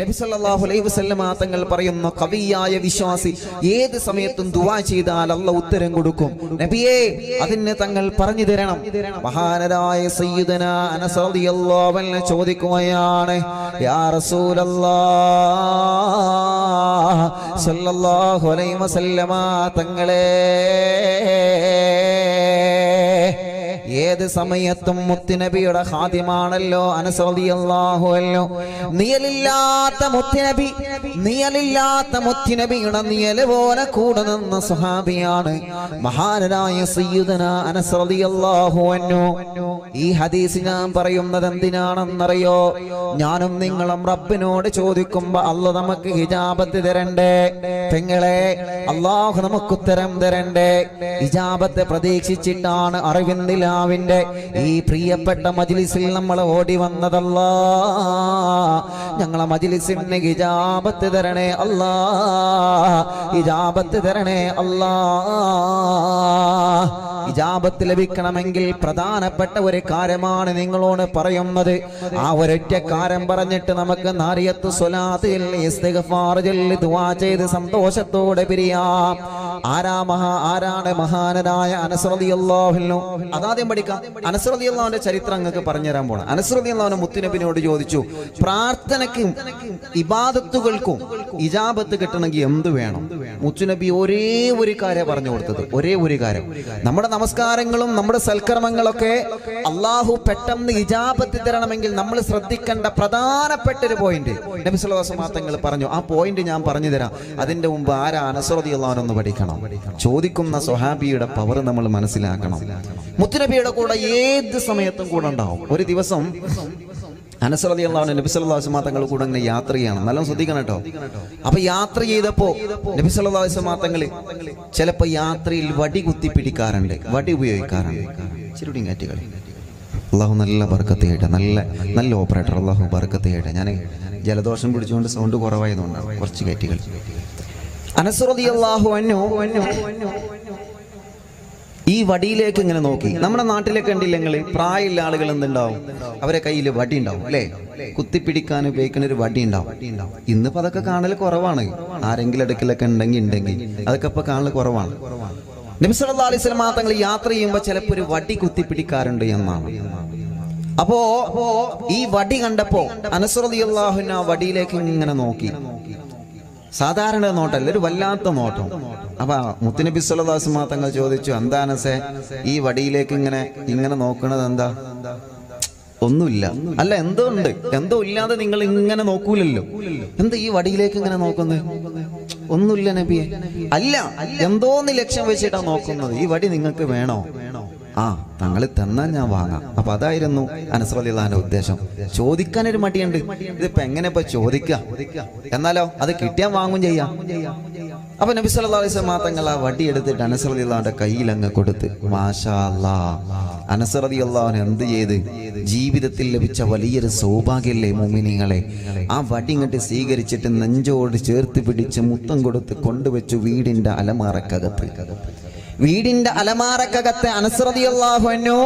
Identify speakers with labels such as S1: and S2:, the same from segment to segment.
S1: നബി സല്ലല്ലാഹു അലൈഹി വസല്ലമ തങ്ങൾ പറയുന്നു, കവിയായ വിശ്വാസി ഏത് സമയത്തും ദുആ ചെയ്താൽ അല്ലാഹു ഉത്തരം കൊടുക്കും. നബിയേ, അതിന് തങ്ങൾ പറഞ്ഞു തരണം. മഹാനരായ സയ്യിദനാ അനസ് റളിയല്ലാഹു അൻഹു ചോദിക്കുകയാണ്, യാ റസൂലല്ലാഹ് സല്ലല്ലാഹു അലൈഹി വസല്ലമ തങ്ങളെ, ഏത് സമയത്തും മുത്തുനബിയുടെ ഖാദിമാണല്ലോ അനസ് റളിയല്ലാഹു അൻഹു. നിയലില്ലാത്ത മുത്തുനബിയുടെ നിയല് പോലെ കൂടെ നിന്ന സ്വഹാബിയാണ് മഹാനായ സയ്യിദനാ അനസ് റളിയല്ലാഹു അൻഹു. ഈ ഹദീസ് ഞാൻ പറയുന്നത് എന്തിനാണെന്നറിയോ? ഞാനും നിങ്ങളും റബ്ബിനോട് ചോദിക്കുമ്പോ അല്ലാഹു നമുക്ക് ഹിജാബത്ത് തരണ്ടേ? പെങ്ങളെ, അല്ലാഹു നമുക്ക് ഉത്തരം തരണ്ടേ? ഹിജാബത്തെ പ്രതീക്ഷിച്ചിട്ടാണ് അറിവിന്ദിലാവിന്റെ ഈ പ്രിയപ്പെട്ട മജ്ലിസിൽ നമ്മൾ ഓടി വന്നതല്ല. ഞങ്ങളെ മജ്ലിസിന് ഹിജാബത്ത് തരണേ അല്ലാ, ഹിജാബത്ത് തരണേ അല്ലാ. ഹിജാബത്ത് ലഭിക്കണമെങ്കിൽ പ്രധാനപ്പെട്ട ഒരു കാര്യമാണ് നിങ്ങളോട് പറയുന്നത്. ആ ഒരൊറ്റ കാര്യം പറഞ്ഞിട്ട് നമുക്ക് നാരിയത്ത് സ്വലാത്ത് ചൊല്ലി ഇസ്തിഗ്ഫാർ ചൊല്ലി ദുആ ചെയ്ത് സന്തോഷത്തോടെ പിരിയാം. ആരാണ് മഹാനായ അനസ് റളിയല്ലാഹു അൻഹു? അതാദ്യം പഠിക്കാം. അനസ് റളിയല്ലാഹുവിന്റെ ചരിത്രം നിങ്ങൾക്ക് പറഞ്ഞുതരാൻ പോണം. അനസ് റളിയല്ലാഹു മുത്തുനബിയോട് ചോദിച്ചു, പ്രാർത്ഥനയ്ക്കും ഇബാദത്തുകൾക്കും ഇജാബത്ത് കിട്ടണമെങ്കിൽ എന്ത് വേണം? മുത്തുനബി ഒരേ ഒരു കാര്യം പറഞ്ഞു കൊടുത്തത്, ഒരേ ഒരു കാര്യം. നമ്മുടെ നമസ്കാരങ്ങളും നമ്മുടെ സൽക്കർമ്മങ്ങളൊക്കെ അള്ളാഹു പെട്ടെന്ന് ഇജാബത്ത് തരണമെങ്കിൽ നമ്മൾ ശ്രദ്ധിക്കേണ്ട പ്രധാനപ്പെട്ട ഒരു പോയിന്റ് നബി സല്ലല്ലാഹു അലൈഹി വസല്ലം തങ്ങൾ പറഞ്ഞു. ആ പോയിന്റ് ഞാൻ പറഞ്ഞു തരാം. അതിന്റെ മുമ്പ് ആരാ അനസ് റളിയല്ലാഹു അൻഹു എന്ന് പഠിക്കണം. ചോദിക്കുന്ന സ്വഹാബിയുടെ പവർ നമ്മൾ മനസ്സിലാക്കണം. മുത്തുനബിയുടെ കൂടെ ഏത് സമയത്തും കൂടെ ഉണ്ടാവും. ഒരു ദിവസം അനസ് റളിയല്ലാഹു അൻഹു നബി സല്ലല്ലാഹു അലൈഹി വസല്ലം തങ്ങൾ കൂടെ ഇങ്ങനെ യാത്ര ചെയ്യണം. നല്ല ശ്രദ്ധിക്കണം കേട്ടോ. അപ്പൊ യാത്ര ചെയ്തപ്പോ നബി സല്ലല്ലാഹു അലൈഹി വസല്ലം തങ്ങൾ ചിലപ്പോ യാത്രയിൽ വടി കുത്തി പിടിക്കാറുണ്ട്, വടി ഉപയോഗിക്കാറുണ്ട്. ചിരുടി കാറ്റുകൾ അള്ളാഹു നല്ല ബർക്കത്ത് ചെയ്യട്ടെ, നല്ല ഓപ്പറേറ്റർ അള്ളാഹു ബർക്കത്ത് ചെയ്യട്ടെ. ഞാൻ ജലദോഷം പിടിച്ചുകൊണ്ട് സൗണ്ട് കുറവായതുകൊണ്ടാണ് കുറച്ച് കാറ്റുകൾ. അനസ് റളിയല്ലാഹു അൻഹു ഈ വടിയിലേക്ക് ഇങ്ങനെ നോക്കി. നമ്മുടെ നാട്ടിലേക്ക് കണ്ടില്ലെങ്കിൽ പ്രായമുള്ള ആളുകൾ എന്തുണ്ടാവും, അവരെ കയ്യിൽ വടി ഉണ്ടാവും അല്ലേ? കുത്തിപ്പിടിക്കാൻ ഉപയോഗിക്കുന്ന ഒരു വടി ഉണ്ടാവും. ഇന്നിപ്പോ അതൊക്കെ കാണൽ കുറവാണ്. ആരെങ്കിലും അടുക്കലൊക്കെ ഉണ്ടെങ്കിൽ അതൊക്കെ ഇപ്പൊ കാണൽ കുറവാണ്. നബി സല്ലല്ലാഹു അലൈഹി വസല്ലം തങ്ങൾ യാത്ര ചെയ്യുമ്പോൾ ചിലപ്പോൾ ഒരു വടി കുത്തിപ്പിടിക്കാറുണ്ട് എന്നാണ്. അപ്പോ ഈ വടി കണ്ടപ്പോ അനസ് റളിയല്ലാഹു അൻഹു ആ വടിയിലേക്ക് ഇങ്ങനെ നോക്കി. സാധാരണ നോട്ടല്ല, ഒരു വല്ലാത്ത നോട്ടം. അപ്പൊ മുത്തുനബി സല്ലല്ലാഹു അലൈഹി വസല്ലം തങ്ങൾ ചോദിച്ചു, എന്താ അനസേ ഈ വടിയിലേക്ക് ഇങ്ങനെ നോക്കണത് എന്താ? ഒന്നുമില്ല. അല്ല, എന്തോ ഉണ്ട്, എന്തോ ഇല്ലാതെ നിങ്ങൾ ഇങ്ങനെ നോക്കൂലല്ലോ, എന്താ ഈ വടിയിലേക്ക് ഇങ്ങനെ നോക്കുന്നത്? ഒന്നുമില്ല നബിയെ. അല്ല, എന്തോന്ന് ലക്ഷ്യം വെച്ചിട്ടാ നോക്കുന്നത്. ഈ വടി നിങ്ങൾക്ക് വേണോ? ആ, തങ്ങൾ തന്നാൽ ഞാൻ വാങ്ങാം. അപ്പൊ അതായിരുന്നു അനസ് റളിയല്ലാഹു അൻഹു ഉദ്ദേശം. ചോദിക്കാനൊരു മടിയുണ്ട്. ഇതിപ്പോ എങ്ങനെ ഇപ്പൊ ചോദിക്കാം? എന്നാലോ അത് കിട്ടിയാൻ വാങ്ങും ചെയ്യാം. അപ്പൊ നബി സല്ലല്ലാഹു അലൈഹി വസല്ലം തങ്ങൾ ആ വടി എടുത്തിട്ട് അനസ് റളിയല്ലാഹുവിന്റെ കയ്യിൽ അങ്ങ് കൊടുത്ത്. മാഷാ അല്ലാഹ്, അനസ് റളിയല്ലാഹു അൻഹു എന്ത് ചെയ്ത്? ജീവിതത്തിൽ ലഭിച്ച വലിയൊരു സൗഭാഗ്യല്ലേ മുഅ്മിനീങ്ങളെ. ആ വടി ഇങ്ങോട്ട് സ്വീകരിച്ചിട്ട് നെഞ്ചോട് ചേർത്ത് പിടിച്ച് മുത്തം കൊടുത്ത് കൊണ്ടുവച്ചു വീടിന്റെ അലമാരക്കകത്ത് അനസ് റളിയല്ലാഹു അൻഹു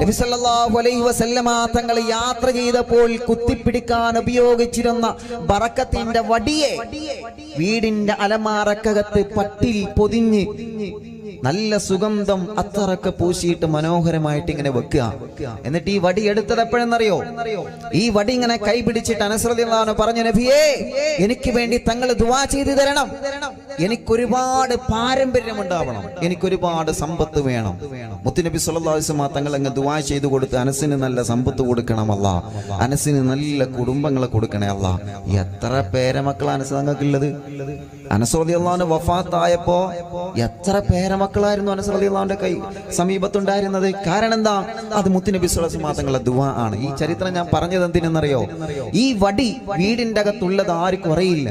S1: നബി സല്ലല്ലാഹു അലൈഹി വസല്ലമ തങ്ങൾ യാത്ര ചെയ്തപ്പോൾ കുത്തിപ്പിടിക്കാൻ ഉപയോഗിച്ചിരുന്ന ബറക്കത്തിന്റെ വടിയെ വീടിന്റെ അലമാരക്കകത്ത് പട്ടിൽ പൊതിഞ്ഞ് നല്ല സുഗന്ധം അത്തറൊക്കെ പൂശിയിട്ട് മനോഹരമായിട്ട് ഇങ്ങനെ വെക്കുക. എന്നിട്ട് ഈ വടി എടുത്തത് എപ്പോഴെന്നറിയോ? ഈ വടി ഇങ്ങനെ കൈ പിടിച്ചിട്ട് അനസ് റളിയല്ലാഹു അൻഹു പറഞ്ഞു, നബിയേ, എനിക്ക് വേണ്ടി തങ്ങൾ ദുആ ചെയ്തു തരണം. എനിക്കൊരുപാട് പാരമ്പര്യം ഉണ്ടാവണം, എനിക്കൊരുപാട് സമ്പത്ത് വേണം. മുത്തുനബി സല്ലല്ലാഹു അലൈഹി വസല്ലം തങ്ങൾ അങ്ങ് ദുആ ചെയ്തു കൊടുത്ത്, അനസിന് നല്ല സമ്പത്ത് കൊടുക്കണം അല്ലാ, അനസിന് നല്ല കുടുംബങ്ങളെ കൊടുക്കണേ അല്ലാ. എത്ര പേരമക്കളാണ് അനസ് തങ്ങൾക്കുള്ളത്? അനസ് റളിയല്ലാഹു അൻഹു വഫാത്തായപ്പോ എത്ര പേരമക്കളായിരുന്നു അനസ് റളിയല്ലാഹുവിന്റെ കൈ സമീപത്തുണ്ടായിരുന്നത്? കാരണം എന്താ? അത് മുത്തുനബി സ്വല്ലല്ലാഹു അലൈഹി വസല്ലം തങ്ങളുടെ ദുആ ആണ്. ഈ ചരിത്രം ഞാൻ പറഞ്ഞത് എന്തിനെന്നറിയോ? ഈ വടി വീടിന്റെ അകത്തുള്ളത് ആർക്കും അറിയില്ല.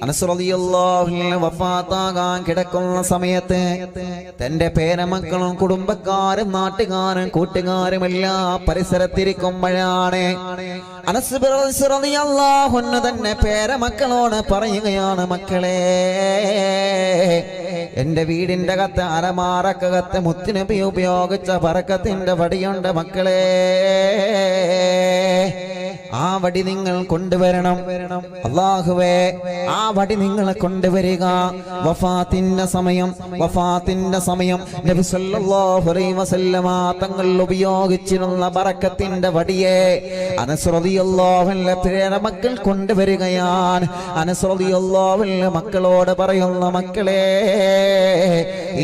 S1: അനസ് റളിയല്ലാഹു അൻഹു വഫാത്താകാൻ കിടക്കുന്ന സമയത്ത് തന്റെ പേരമക്കളും കുടുംബക്കാരും നാട്ടുകാരും കൂട്ടുകാരും എല്ലാം പരിസരത്തിരിക്കുമ്പോഴാണ് അനസ് റളിയല്ലാഹു അൻഹു തന്നെ പേരമക്കളോട് പറയുകയാണ്, മക്കളെ, എന്റെ വീടിന്റെ അകത്ത് അലമാരക്കകത്ത് മുത്തുനബി ഉപയോഗിച്ച ബറക്കത്തിന്റെ വടിയുണ്ട് മക്കളെ. ആ വടി നിങ്ങൾ കൊണ്ടുവരണം. അല്ലാഹുവേ, ആ വടി നിങ്ങൾ കൊണ്ടുവരിക. വഫാത്തിന്റെ സമയം നബി സല്ലല്ലാഹു അലൈഹി വസല്ലമ തങ്ങൾ ഉപയോഗിച്ചിരുന്ന ബറക്കത്തിന്റെ വടിയെ അനസ് റളിയല്ലാഹു അൻഹു മക്കൾ കൊണ്ടുവരികയാണ്. അനസ് റളിയല്ലാഹു അൻഹു മക്കളോട് പറയുന്ന, മക്കളെ,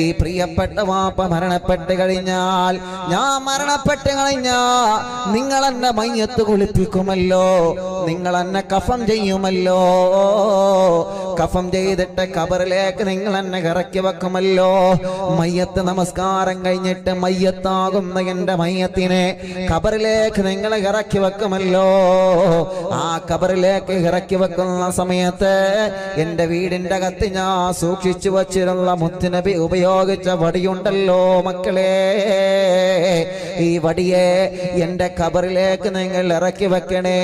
S1: ഈ പ്രിയപ്പെട്ട വാപ്പ മരണപ്പെട്ട് കഴിഞ്ഞാൽ, ഞാൻ മരണപ്പെട്ട് കഴിഞ്ഞാൽ നിങ്ങൾ എന്നെ മയ്യത്ത് കുളിപ്പിക്കുമല്ലോ, നിങ്ങൾ എന്നെ കഫം ചെയ്യുമല്ലോ, കഫം ചെയ്തിട്ട് ഖബറിലേക്ക് നിങ്ങൾ എന്നെ ഇറക്കി വെക്കുമല്ലോ. മയ്യത്ത് നമസ്കാരം കഴിഞ്ഞിട്ട് മയ്യത്താകുന്ന എന്റെ മയ്യത്തിനെ ഖബറിലേക്ക് നിങ്ങൾ ഇറക്കി വെക്കുമല്ലോ. ആ ഖബറിലേക്ക് ഇറക്കി വെക്കുന്ന സമയത്ത് എന്റെ വീടിന്റെ അകത്ത് ഞാൻ സൂക്ഷിച്ചു വച്ചിരുന്ന മുത്തുനബി ഉപയോഗിച്ച വടിയുണ്ടല്ലോ മക്കളെ, ഈ വടിയെ എന്റെ ഖബറിലേക്ക് നിങ്ങൾ ഇറക്കി വെക്കണേ.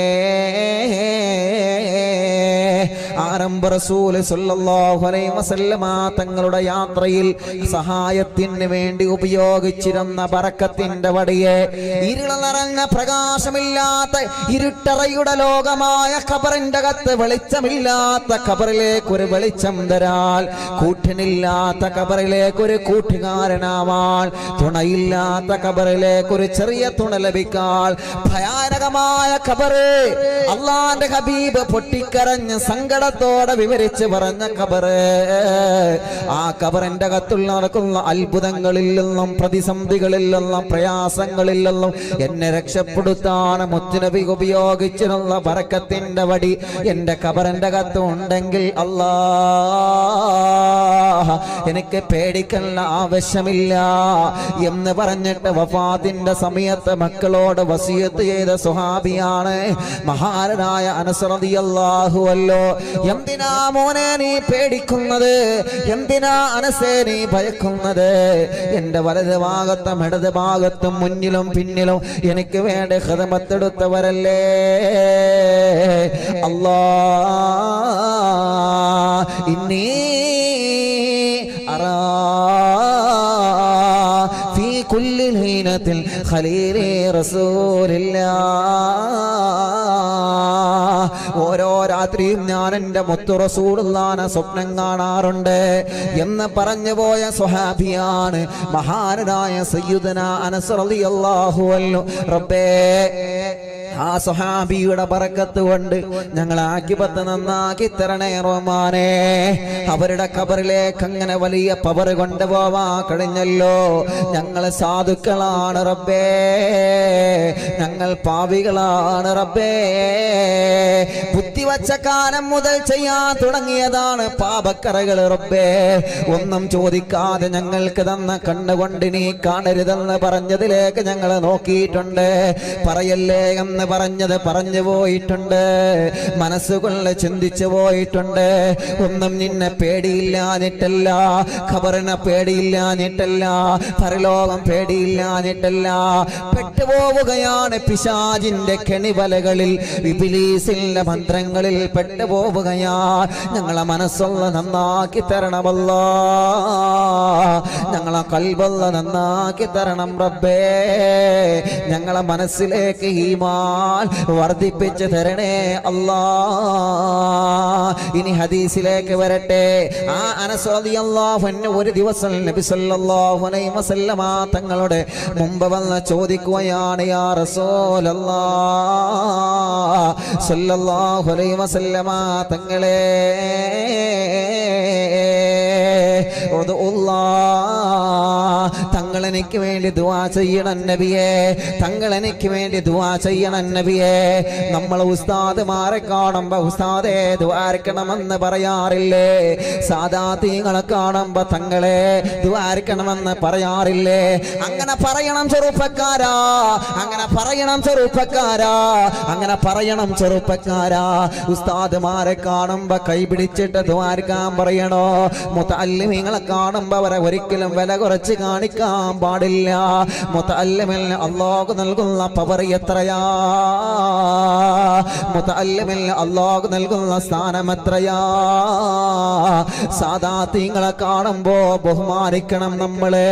S1: ആരംഭ റസൂൽ സല്ലല്ലാഹു അലൈഹി വസല്ലമ തങ്ങളുടെ യാത്രയിൽ സഹായത്തിന് വേണ്ടി ഉപയോഗിച്ചിരുന്ന ബറക്കത്തിന്റെ വടിയെ ഇരുൾ നിറഞ്ഞ പ്രകാശമില്ലാത്ത ഇരുട്ടറയുടെ ലോകമായ ഖബറിന്റെ അകത്ത് വെളിച്ചമില്ലാത്ത ഖബറിലേക്ക് ഒരു വെളിച്ചം തരാൻ, കൂട്ടിനില്ലാത്ത ഖബറിലേക്ക് ഒരു കൂട്ടുകാരനാവാൻ, തുണയില്ലാത്ത ഖബറിലേക്ക് ഒരു ചെറിയ തുണ ലഭിക്കാൻ, ഭയാനകമായ ഖബറ് അല്ലാഹുവിന്റെ ഹബീബ് പൊട്ടിക്കരഞ്ഞ് സങ്കടത്തോടെ വിവരിച്ച് പറഞ്ഞ ഖബറ്, ആ ഖബറിന്റെ അകത്തുള്ള നടക്കുന്ന അത്ഭുതങ്ങളിൽ നിന്നും പ്രതിസന്ധികളിൽ നിന്നും പ്രയാസങ്ങളിൽ നിന്നും എന്നെ രക്ഷപ്പെടുത്താൻ മുത്തുനബി ഉപയോഗിച്ചിരുന്ന ബറക്കത്തിന്റെ വടി എന്റെ ഖബറിന്റെ അകത്ത് ഉണ്ടെങ്കിൽ അല്ലാഹ് എനിക്ക് പേടിക്കേണ്ട ആവശ്യമില്ല എന്ന് പറഞ്ഞിട്ട് വഫാത്തിന്റെ സമയത്ത് മക്കളോട് വസിയത്ത് ചെയ്ത സ്വഹാബിയാണ് മഹാനായ അനസ് റളിയല്ലാഹു അൻഹു. എന്തിനാ മോനെ നീ പേടിക്കുന്നത്? എന്തിനാ അനസേ നീ ഭയക്കുന്നത്? എന്റെ വലത് ഭാഗത്തും ഇടത് ഭാഗത്തും മുന്നിലും പിന്നിലും എനിക്ക് വേണ്ടി ഖിദ്മത്തെടുത്തവരല്ലേ. അല്ലാഹ് ഇന്നി അറാ ഫീ കുല്ലി ഹീനത്തിൽ ഖലീലി റസൂലില്ലാഹ്. ഓരോ രാത്രിയും ഞാൻ എൻ്റെ മുത്തു റസൂലുള്ളാഹിനെ സ്വപ്നം കാണാറുണ്ട് എന്ന് പറഞ്ഞു പോയ സ്വഹാബിയാണ് മഹാനായ സയ്യിദുനാ അനസ് റളിയല്ലാഹു അൻഹു. റബ്ബേ, ആ സ്വഹാബിയുടെ ബറക്കത്ത് കൊണ്ട് ഞങ്ങൾ ആഖിബത്ത് നന്നാക്കി തരണേ റഹ്മാനേ. അവരുടെ ഖബറിലേക്ക് അങ്ങനെ വലിയ പവർ കൊണ്ടുപോവാ കഴിഞ്ഞല്ലോ. ഞങ്ങൾ സാധുക്കളാണ് റബ്ബേ, ഞങ്ങൾ പാവികളാണ് റബ്ബേ. ബുദ്ധിവച്ച കാലം മുതൽ ചെയ്യാൻ തുടങ്ങിയതാണ് പാപക്കറകൾ റബ്ബേ. ഒന്നും ചോദിക്കാതെ ഞങ്ങൾക്ക് തന്ന കണ്ണുകൊണ്ട് നീ കാണരുതെന്ന് പറഞ്ഞതിലേക്ക് ഞങ്ങൾ നോക്കിയിട്ടുണ്ട്. പറയല്ലേ എന്ന് പറഞ്ഞത് പറഞ്ഞു പോയിട്ടുണ്ട്, മനസ്സുകൊണ്ട് ചിന്തിച്ചു പോയിട്ടുണ്ട്. ഒന്നും നിന്നെ പേടിയില്ലാഞ്ഞിട്ടല്ല, ഖബറിനെ പേടിയില്ലാഞ്ഞിട്ടല്ല, പരലോകം പേടിയില്ലാഞ്ഞിട്ടല്ല. പെട്ടുപോവുകയാണ് പിശാചിന്റെ കെണിവലകളിൽ, ഇബ്ലീസിന്റെ മന്ത്രങ്ങളിൽ പെട്ടുപോവുകയാ. ഞങ്ങളെ മനസ്സുള്ള നന്നാക്കി തരണമല്ലോ, ഞങ്ങളെ കൽബുള്ള നന്നാക്കി തരണം റബ്ബേ. ഞങ്ങളെ മനസ്സിലേക്ക് ഈമാൻ വർദ്ധിപ്പിച്ചു തരണേ അല്ലാ. ഇനി ഹദീസിലേക്ക് വരട്ടെ. ആ അനസ് റളിയല്ലാഹു അൻഹു ഒരു ദിവസം നബി സല്ലല്ലാഹു അലൈഹി വസല്ലമ തങ്ങളുടെ മുമ്പ് വന്ന് ചോദിക്കുകയാണ്, യാ റസൂലല്ലാഹ് സല്ലല്ലാഹു അലൈഹി വസല്ലമ തങ്ങളെ, തങ്ങൾ എനിക്ക് വേണ്ടി ദുആ ചെയ്യണം നബിയേ, തങ്ങൾ എനിക്ക് വേണ്ടി ദുആ ചെയ്യണം നബിയേ. നമ്മൾ ഉസ്താദുമാരെ കാണുമ്പോ ഉസ്താദേ ദുആർക്കണമെന്ന് പറയാറില്ലേ? സാദാതീങ്ങളെ കാണുമ്പോ തങ്ങളെ ദുആർക്കണമെന്ന് പറയാറില്ലേ? അങ്ങനെ പറയണം ചെറുപ്പക്കാരാ, അങ്ങനെ പറയണം ചെറുപ്പക്കാരാ, അങ്ങനെ പറയണം ചെറുപ്പക്കാരാ. ഉസ്താദുമാരെ കാണുമ്പോ കൈപിടിച്ചിട്ട് ദുആർക്കാൻ പറയണോ? മുതഅല്ലിമീങ്ങളെ കാണുമ്പോ അവരെ ഒരിക്കലും വില കുറച്ച് കാണിക്കാൻ കാണാൻ പാടില്ല. മുതഅല്ലിമിന് അല്ലാഹു നൽകുന്ന പവർ എത്രയാ, മുതഅല്ലിമിന് അല്ലാഹു നൽകുന്ന സ്ഥാനം എത്രയാ. സാദാത്യങ്ങളെ കാണുമ്പോ ബഹുമാനിക്കണം, നമ്മളെ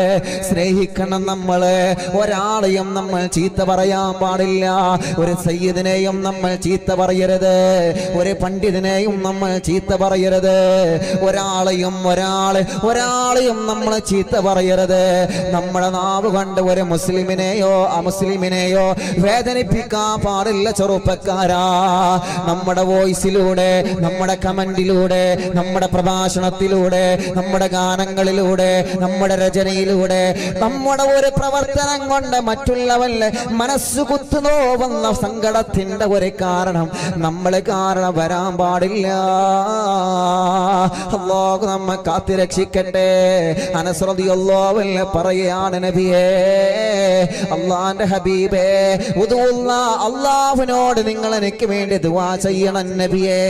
S1: സ്നേഹിക്കണം. നമ്മളെ ഒരാളെയും നമ്മൾ ചീത്ത പറയാൻ പാടില്ല. ഒരു സയ്യിദിനെയും നമ്മൾ ചീത്ത പറയരുത്, ഒരു പണ്ഡിതനെയും നമ്മൾ ചീത്ത പറയരുത്, ഒരാളെയും നമ്മൾ ചീത്ത പറയരുത്. നമ്മുടെ നാവ് കൊണ്ട് ഒരു മുസ്ലിമിനെയോ അമുസ്ലിമിനെയോ വേദനിപ്പിക്കാൻ പാടില്ല ചെറുപ്പക്കാരാ. നമ്മുടെ വോയിസിലൂടെ, നമ്മുടെ കമന്റിലൂടെ, നമ്മുടെ പ്രഭാഷണത്തിലൂടെ, നമ്മുടെ ഗാനങ്ങളിലൂടെ, നമ്മുടെ രചനയിലൂടെ, നമ്മുടെ ഒരു പ്രവർത്തനം കൊണ്ട് മറ്റുള്ളവരുടെ മനസ്സ് കുത്തുനോവുന്ന സങ്കടത്തിന്റെ ഒരു കാരണം നമ്മളെ കാരണം വരാൻ പാടില്ല. അല്ലാഹു നമ്മെ കാത്തുരക്ഷിക്കട്ടെ. അനസ് റളിയല്ലാഹു അൻഹു പറയുകയാണ്, നബിയേ, അല്ലാഹുവിന്റെ ഹബീബേ, അല്ലാഹുവിനോട് നിങ്ങൾ എനിക്ക് വേണ്ടി ദുആ ചെയ്യണം നബിയേ.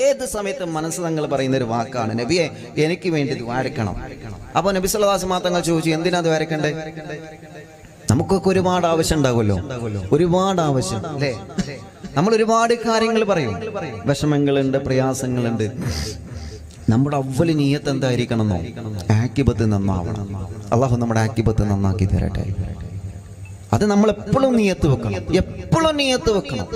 S1: ഏത് സമയത്തും മനസ്സ് തങ്ങൾ പറയുന്ന ഒരു വാക്കാണ്, നബിയെ എനിക്ക് വേണ്ടി ദ്വാരക്കണം. അപ്പൊ നബി സല്ലല്ലാഹു അലൈഹി വസല്ലം തങ്ങൾ ചോദിച്ചു, എന്തിനാ ദ്വാരക്കണ്ടേ? നമുക്കൊക്കെ ഒരുപാട് ആവശ്യം ഉണ്ടാകുമല്ലോ, ഒരുപാട് ആവശ്യം അല്ലേ? നമ്മൾ ഒരുപാട് കാര്യങ്ങൾ പറയും, വിഷമങ്ങളുണ്ട്, പ്രയാസങ്ങളുണ്ട്. നമ്മുടെ അവ്വല് നിയ്യത്ത് എന്തായിരിക്കണമെന്നോ? ആക്കിബത്ത് നന്നാവണം. അല്ലാഹു നമ്മുടെ ആക്കിബത്ത് നന്നാക്കി തരട്ടെ. അത് നമ്മൾ എപ്പോഴും നിയത്ത് വെക്കണം, എപ്പോഴും നിയത്ത് വെക്കണം.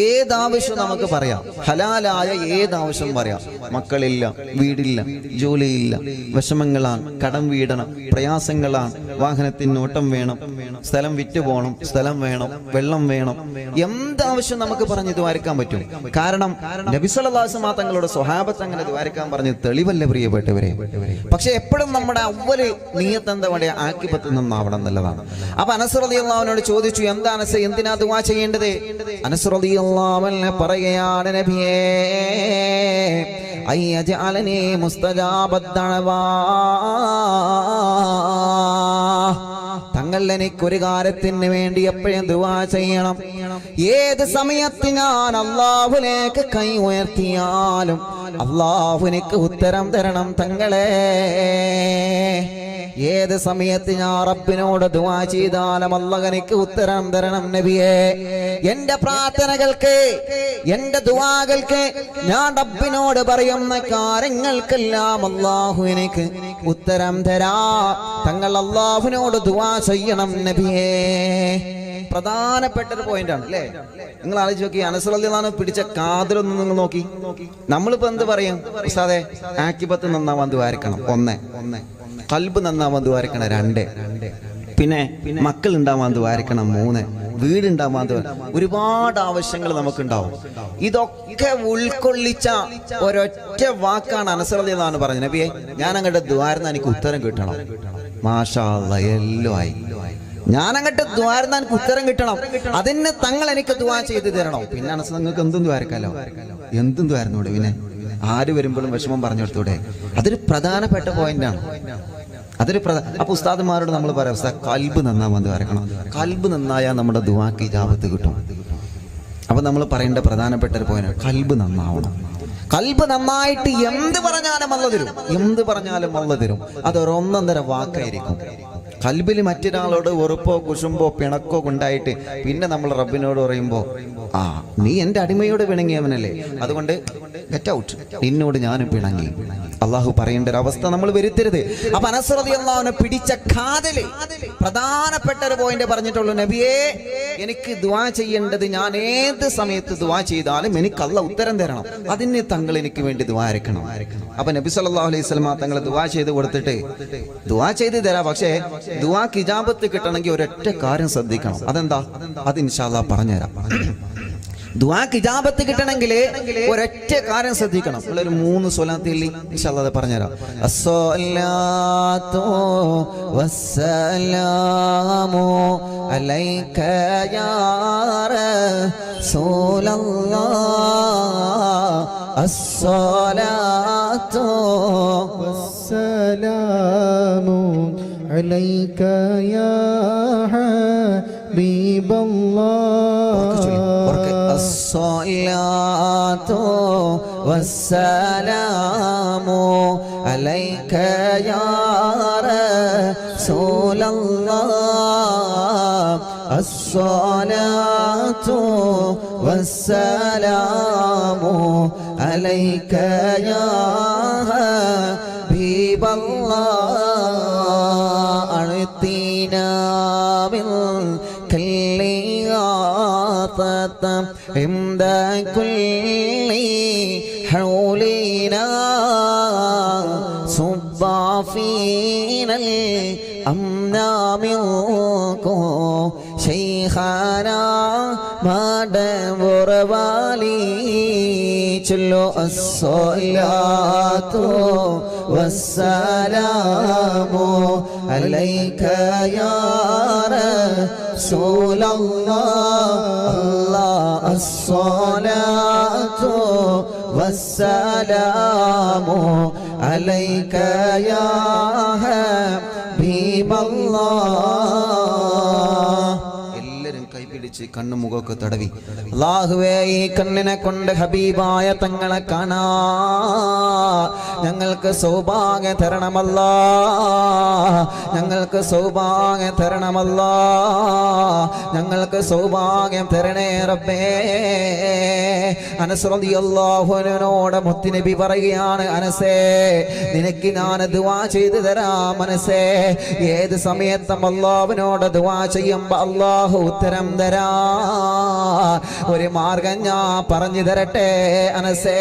S1: ഏതാവശ്യം നമുക്ക് പറയാം, ഹലാലായ ഏതാവശ്യം പറയാം. മക്കളില്ല, വീടില്ല, ജോലിയില്ല, വിഷമങ്ങളാണ്, കടം വീടണം, പ്രയാസങ്ങളാണ്, വാഹനത്തിന് ഓട്ടം വേണം, സ്ഥലം വിറ്റ് പോകണം, സ്ഥലം വേണം, വെള്ളം വേണം, എന്താവശ്യം നമുക്ക് പറഞ്ഞ് ദ്വാരക്കാൻ പറ്റും. കാരണം നബി സല്ലല്ലാഹു അലൈഹി വസല്ലം തങ്ങളുടെ സ്വഹാബത്ത് അങ്ങനെ ദ്വാരക്കാൻ പറഞ്ഞ് തെളിവല്ല പ്രിയപ്പെട്ടവരെ. പക്ഷെ എപ്പോഴും നമ്മുടെ അവ്വല് നിയത്ത് എന്താ വേണ്ടിയ ആക്കിബത്ത് നന്നാവണം എന്നുള്ളതാണ്. അപ്പൊ അനസ് റളിയല്ലാഹുവിനോട് ചോദിച്ചു, എന്താ അനസ്, എന്തിനാ ദുആ ചെയ്യേണ്ടത്? അനസ് റളിയല്ലാഹു അൻഹു പറയുകയാണ്, നബിയേ, അയ്യജഅലനി മുസ്തജാബദ്ദഅവാ. തങ്ങൾ എനിക്കൊരു കാര്യത്തിന് വേണ്ടി എപ്പോഴും ദുആ ചെയ്യണം. ഏത് സമയത്ത് ഞാൻ അല്ലാഹുവിലേക്ക് കൈ ഉയർത്തിയാലും അല്ലാഹു എനിക്ക് ഉത്തരം തരണം തങ്ങളെ. ഏത് സമയത്ത് ഞാൻ റബ്ബിനോട് ദുആ ചെയ്താലും അല്ലാഹു എനിക്ക് ഉത്തരം തരണം നബിയേ. എന്റെ പ്രാർത്ഥനകൾക്ക്, എന്റെ ദുആകൾക്ക് ഞാൻ റബ്ബിനോട് പറയുന്ന കാര്യങ്ങൾക്കെല്ലാം അല്ലാഹു എനിക്ക് ഉത്തരം തരാ. തങ്ങൾ അല്ലാഹുവിനോട് ദുആ ചെയ്യണം നബിയേ. പ്രധാനപ്പെട്ട ഒരു പോയിന്റ് ആണ് അല്ലേ? നിങ്ങൾ ആലോചിച്ച് നോക്കി, അനസ് റളിയല്ലാഹു അൻഹു പിടിച്ച കാതിലൊന്നും നിങ്ങൾ നോക്കി. നമ്മളിപ്പോ എന്ത് പറയും? ഉസ്താദേ, ആക്കിബത്ത് നന്നാവാൻ ദ്വാരക്കണം, 1. ഖൽബ് നന്നാവാൻ ദ്വാരക്കണം, 2. പിന്നെ മക്കൾ ഉണ്ടാവാൻ ദ്വാരക്കണം, 3. വീടുണ്ടാവാൻ ദ്വാരക്കണം. ഒരുപാട് ആവശ്യങ്ങൾ നമുക്കുണ്ടാവും. ഇതൊക്കെ ഉൾക്കൊള്ളിച്ച ഒരൊറ്റ വാക്കാണ് അനസ് റളിയല്ലാഹു അൻഹു പറഞ്ഞത്, നബിയെ ഞാൻ അങ്ങോട്ട് ദ്വാരന്ന് എനിക്ക് ഉത്തരം കിട്ടണം. മാഷാ അല്ലാഹ്, എല്ലാം ആയി. ഞാൻ അങ്ങോട്ട് ദ്വാരന്ന് എനിക്ക് ഉത്തരം കിട്ടണം, അതിന് തങ്ങൾ എനിക്ക് ദുആ ചെയ്ത് തരണം. പിന്നെ അനസ്, നിങ്ങൾക്ക് എന്തും ദ്വാരക്കാലോ, എന്തും ദ്വാരന്നൂടെ? പിന്നെ ആര് വരുമ്പോഴും വിഷമം പറഞ്ഞു കൊടുത്തൂടെ? അതൊരു പ്രധാനപ്പെട്ട പോയിന്റാണ്. അപ്പൊ ഉസ്താദുമാരോട് നമ്മൾ പറയാം, ഉസ്താദ് ഖൽബ് നന്നാവാൻ ദ്വാരക്കണം. ഖൽബ് നന്നായാൽ നമ്മുടെ ദുആക്ക് ഇജാബത്ത് കിട്ടും. അപ്പൊ നമ്മൾ പറയേണ്ട പ്രധാനപ്പെട്ട ഒരു പോയിന്റ്, ഖൽബ് നന്നാവണം. ഖൽബ് നന്നായിട്ട് എന്ത് പറഞ്ഞാലും അല്ലാഹു തരും, എന്ത് പറഞ്ഞാലും അല്ലാഹു തരും. അതൊരു 1.5 വാക്കായിരിക്കും. ഖൽബിൽ മറ്റൊരാളോട് വെറുപ്പോ കുശുമ്പോ പിണക്കോ ഉണ്ടായിട്ട് പിന്നെ നമ്മൾ റബ്ബിനോട് പറയുമ്പോ, ആ നീ എന്റെ അടിമയോട് പിണങ്ങിയവനല്ലേ, അതുകൊണ്ട് ഗെറ്റ് ഔട്ട്, നിന്നോട് ഞാനും പിണങ്ങി. അള്ളാഹു പറയേണ്ട ഒരു അവസ്ഥ നമ്മൾ വരുത്തരുത്. അപ്പൊ അനസ് റളിയല്ലാഹു അൻഹു പിടിച്ച കാതില് പ്രധാനപ്പെട്ട ഒരു പോയിന്റ് പറഞ്ഞിട്ടുള്ളൂ, നബിയേ എനിക്ക് ദുആ ചെയ്യേണ്ടത്, ഞാൻ ഏത് സമയത്ത് ദുആ ചെയ്താലും എനിക്ക് അല്ലാഹു ഉത്തരം തരണം, അതിന് തങ്ങൾ എനിക്ക് വേണ്ടി ദുആ അരക്കണം. അപ്പൊ നബി സല്ലല്ലാഹു അലൈഹി വസല്ലം തങ്ങൾ ദുആ ചെയ്ത് കൊടുത്തിട്ട്, ദുആ ചെയ്ത് തരാം, പക്ഷേ ദുആക്ക് ഇജാബത്ത് കിട്ടണമെങ്കിൽ ഒരൊറ്റ കാര്യം ശ്രദ്ധിക്കണം. അതെന്താ? അത് ഇൻഷാ അല്ലാഹ് പറഞ്ഞുതരാം. ദുആക്ക് ഇജാബത്ത് കിട്ടണമെങ്കിൽ ഒരൊറ്റ കാര്യം ശ്രദ്ധിക്കണം. ഒരു 3 സ്വലാത്തിൽ ഇൻഷാ അല്ലാഹ് അത് പറഞ്ഞുതരാം. അസ്സലാത്തു വസ്സലാമു അലൈക യാ റസൂലല്ലാഹ്, അസ്സലാത്തു വസ്സലാമു അലൈക യാ ഹബീബല്ലാഹ്. അസ്സലാത്തു വസ്സലാമു അലൈക യാ റസൂലല്ലാഹ് അസ്സലാത്തു വസ്സലാമു അലൈക യാ ഹബീബല്ലാഹ് അഅ്തിനാ മിൻ كاللياطة عند كل حولنا صب فينا الأمنا منكم شيخنا ما دبر بالي چلو الصلاة والسلام عليك يا رسول الله الصلاة والسلام عليك يا حبيب الله കൈപിടിച്ച് കണ്ണു മുഖമൊക്കെ തടവി അല്ലാഹുവേ ഈ കണ്ണിനെ കൊണ്ട് ഹബീബായ തങ്ങളെ കാണാ ഞങ്ങൾക്ക് സൗഭാഗ്യം തരണമല്ലാ ഞങ്ങൾക്ക് സൗഭാഗ്യം തരണമല്ലാ ഞങ്ങൾക്ക് സൗഭാഗ്യം തരണേ റബ്ബേ അനസ് റളിയല്ലാഹു അൻഹുവിനോട് മുത്തുനബി പറയുകയാണ് അനസേ നിനക്ക് ഞാൻ ദുആ ചെയ്തു തരാം മനസ്സേ ഏത് സമയത്തും അല്ലാഹുവിനോട് ദുആ ചെയ്യുമ്പോൾ അല്ലാഹു ഉത്തരം തരാ ഒരു മാർഗം ഞാൻ പറഞ്ഞു തരട്ടെ അനസേ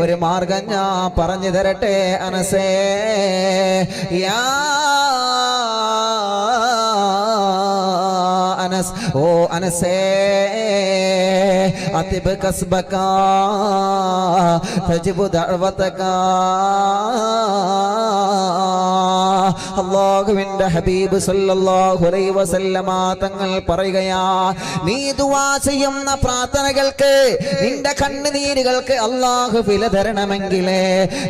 S1: ഒരു മാർഗം ഞാൻ പറഞ്ഞു തരട്ടെ അനസേ യാ അനസ് ഓ അനസേ അതിബ് കസ്ബക തജിബു ദഅവതക അല്ലാഹുവിന്റെ ഹബീബ് സല്ലല്ലാഹു അലൈഹി വസല്ലമ തങ്ങൾ പറയുകയാ നീ ദുആ ചെയ്യുന്ന പ്രാർത്ഥനകൾക്ക് നിന്റെ കണ്ണുനീരുകൾക്ക് അല്ലാഹു വില തരണമെങ്കിൽ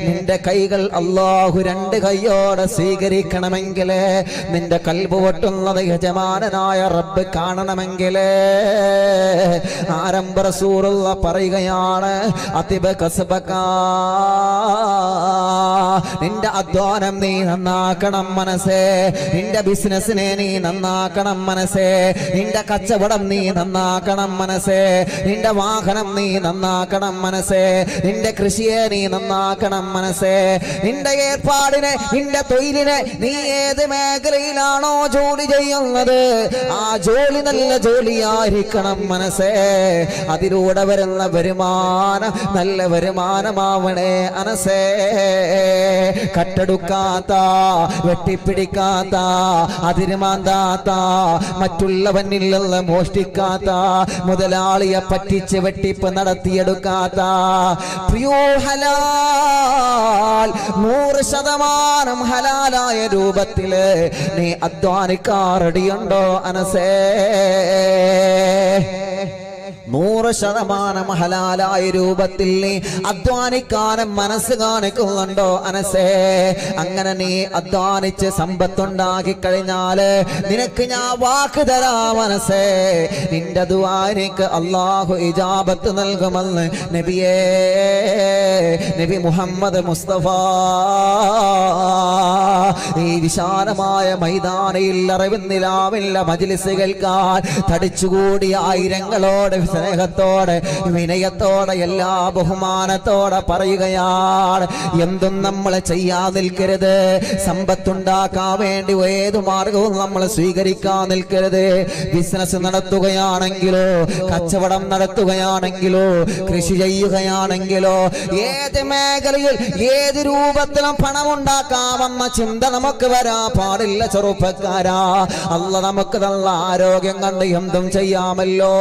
S1: നിന്റെ കൈകൾ അല്ലാഹു രണ്ട് കൈയോടെ സ്വീകരിക്കണമെങ്കിൽ നിന്റെ കൽബ് പൊട്ടുന്നത് യജമാനനായ റബ്ബ് കാണണമെങ്കിൽ ആരംഭ റസൂലുള്ള പറയുകയാണ് അതിബ് കസ്ബക നിന്റെ അധ്വാനം നീ നന്നാക്കണം മനസ്സേ നിന്റെ ബിസിനസ്സിനെ നീ നന്നാക്കണം മനസ്സേ നിന്റെ കച്ചവടം നീ നന്നാക്കണം മനസ്സേ നിന്റെ വാഹനം നീ നന്നാക്കണം മനസ്സേ നിന്റെ കൃഷിയെ നീ നന്നാക്കണം മനസ്സേ നിന്റെ ഏർപ്പാടിനെ നിന്റെ തൊഴിലിനെ നീ ഏത് മേഖലയിലാണോ ജോലി ചെയ്യുന്നത് ആ ജോലി നല്ല ജോലിയായിരിക്കണം മനസ്സേ അതിലൂടെ വരുന്ന വരുമാനം നല്ല വരുമാനമാവണേ അനസേ കട്ടെടുക്കാത്ത വെട്ടിപ്പിടിക്കാത്ത അതിരുമാന്താത്ത മറ്റുള്ളവനിൽ നിന്ന് മോഷ്ടിക്കാത്ത മുതലാളിയെ പറ്റിച്ച് വെട്ടിപ്പ് നടത്തിയെടുക്കാത്ത പ്രിയോ ഹലാൽ 100% ഹലാലായ രൂപത്തില് നീ അധ്വാനിക്കാറടിയുണ്ടോ അനസേ 100% ഹലാലായ രൂപത്തിൽ നീ അധ്വാനിക്കാനും മനസ്സ് കാണിക്കുന്നുണ്ടോ അനസേ അങ്ങനെ നീ അധ്വാനിച്ച് സമ്പത്തുണ്ടാക്കി കഴിഞ്ഞാല് നിനക്ക് ഞാൻ വാക്ക് തരാം മനസ്സേ നിന്റെ ദുആക്ക് അല്ലാഹു ഇജാബത്ത് നൽകുമെന്ന് നബിയേ നബി മുഹമ്മദ് മുസ്തഫ ഈ വിശാലമായ മൈതാനിയിൽ അറിവിന്നിലാവില്ല മജ്ലിസ് കേൾക്കാൻ തടിച്ചുകൂടിയ ആയിരങ്ങളോട് സ്നേഹത്തോടെ വിനയത്തോടെ എല്ലാ ബഹുമാനത്തോടെ പറയുകയാണ് എന്തും നമ്മൾ ചെയ്യാൻ നിൽക്കരുത് സമ്പത്തുണ്ടാക്കാൻ വേണ്ടി ഏതു മാർഗവും നമ്മൾ സ്വീകരിക്കാൻ നിൽക്കരുത് ബിസിനസ് നടത്തുകയാണെങ്കിലോ കച്ചവടം നടത്തുകയാണെങ്കിലോ കൃഷി ചെയ്യുകയാണെങ്കിലോ ഏത് മേഖലയിൽ ഏത് രൂപത്തിലും പണമുണ്ടാക്കാമെന്ന ചിന്ത നമുക്ക് വരാൻ പാടില്ല ചെറുപ്പക്കാരാ അല്ലാഹ് നമുക്ക് നല്ല ആരോഗ്യം കണ്ട് എന്തും ചെയ്യാമല്ലോ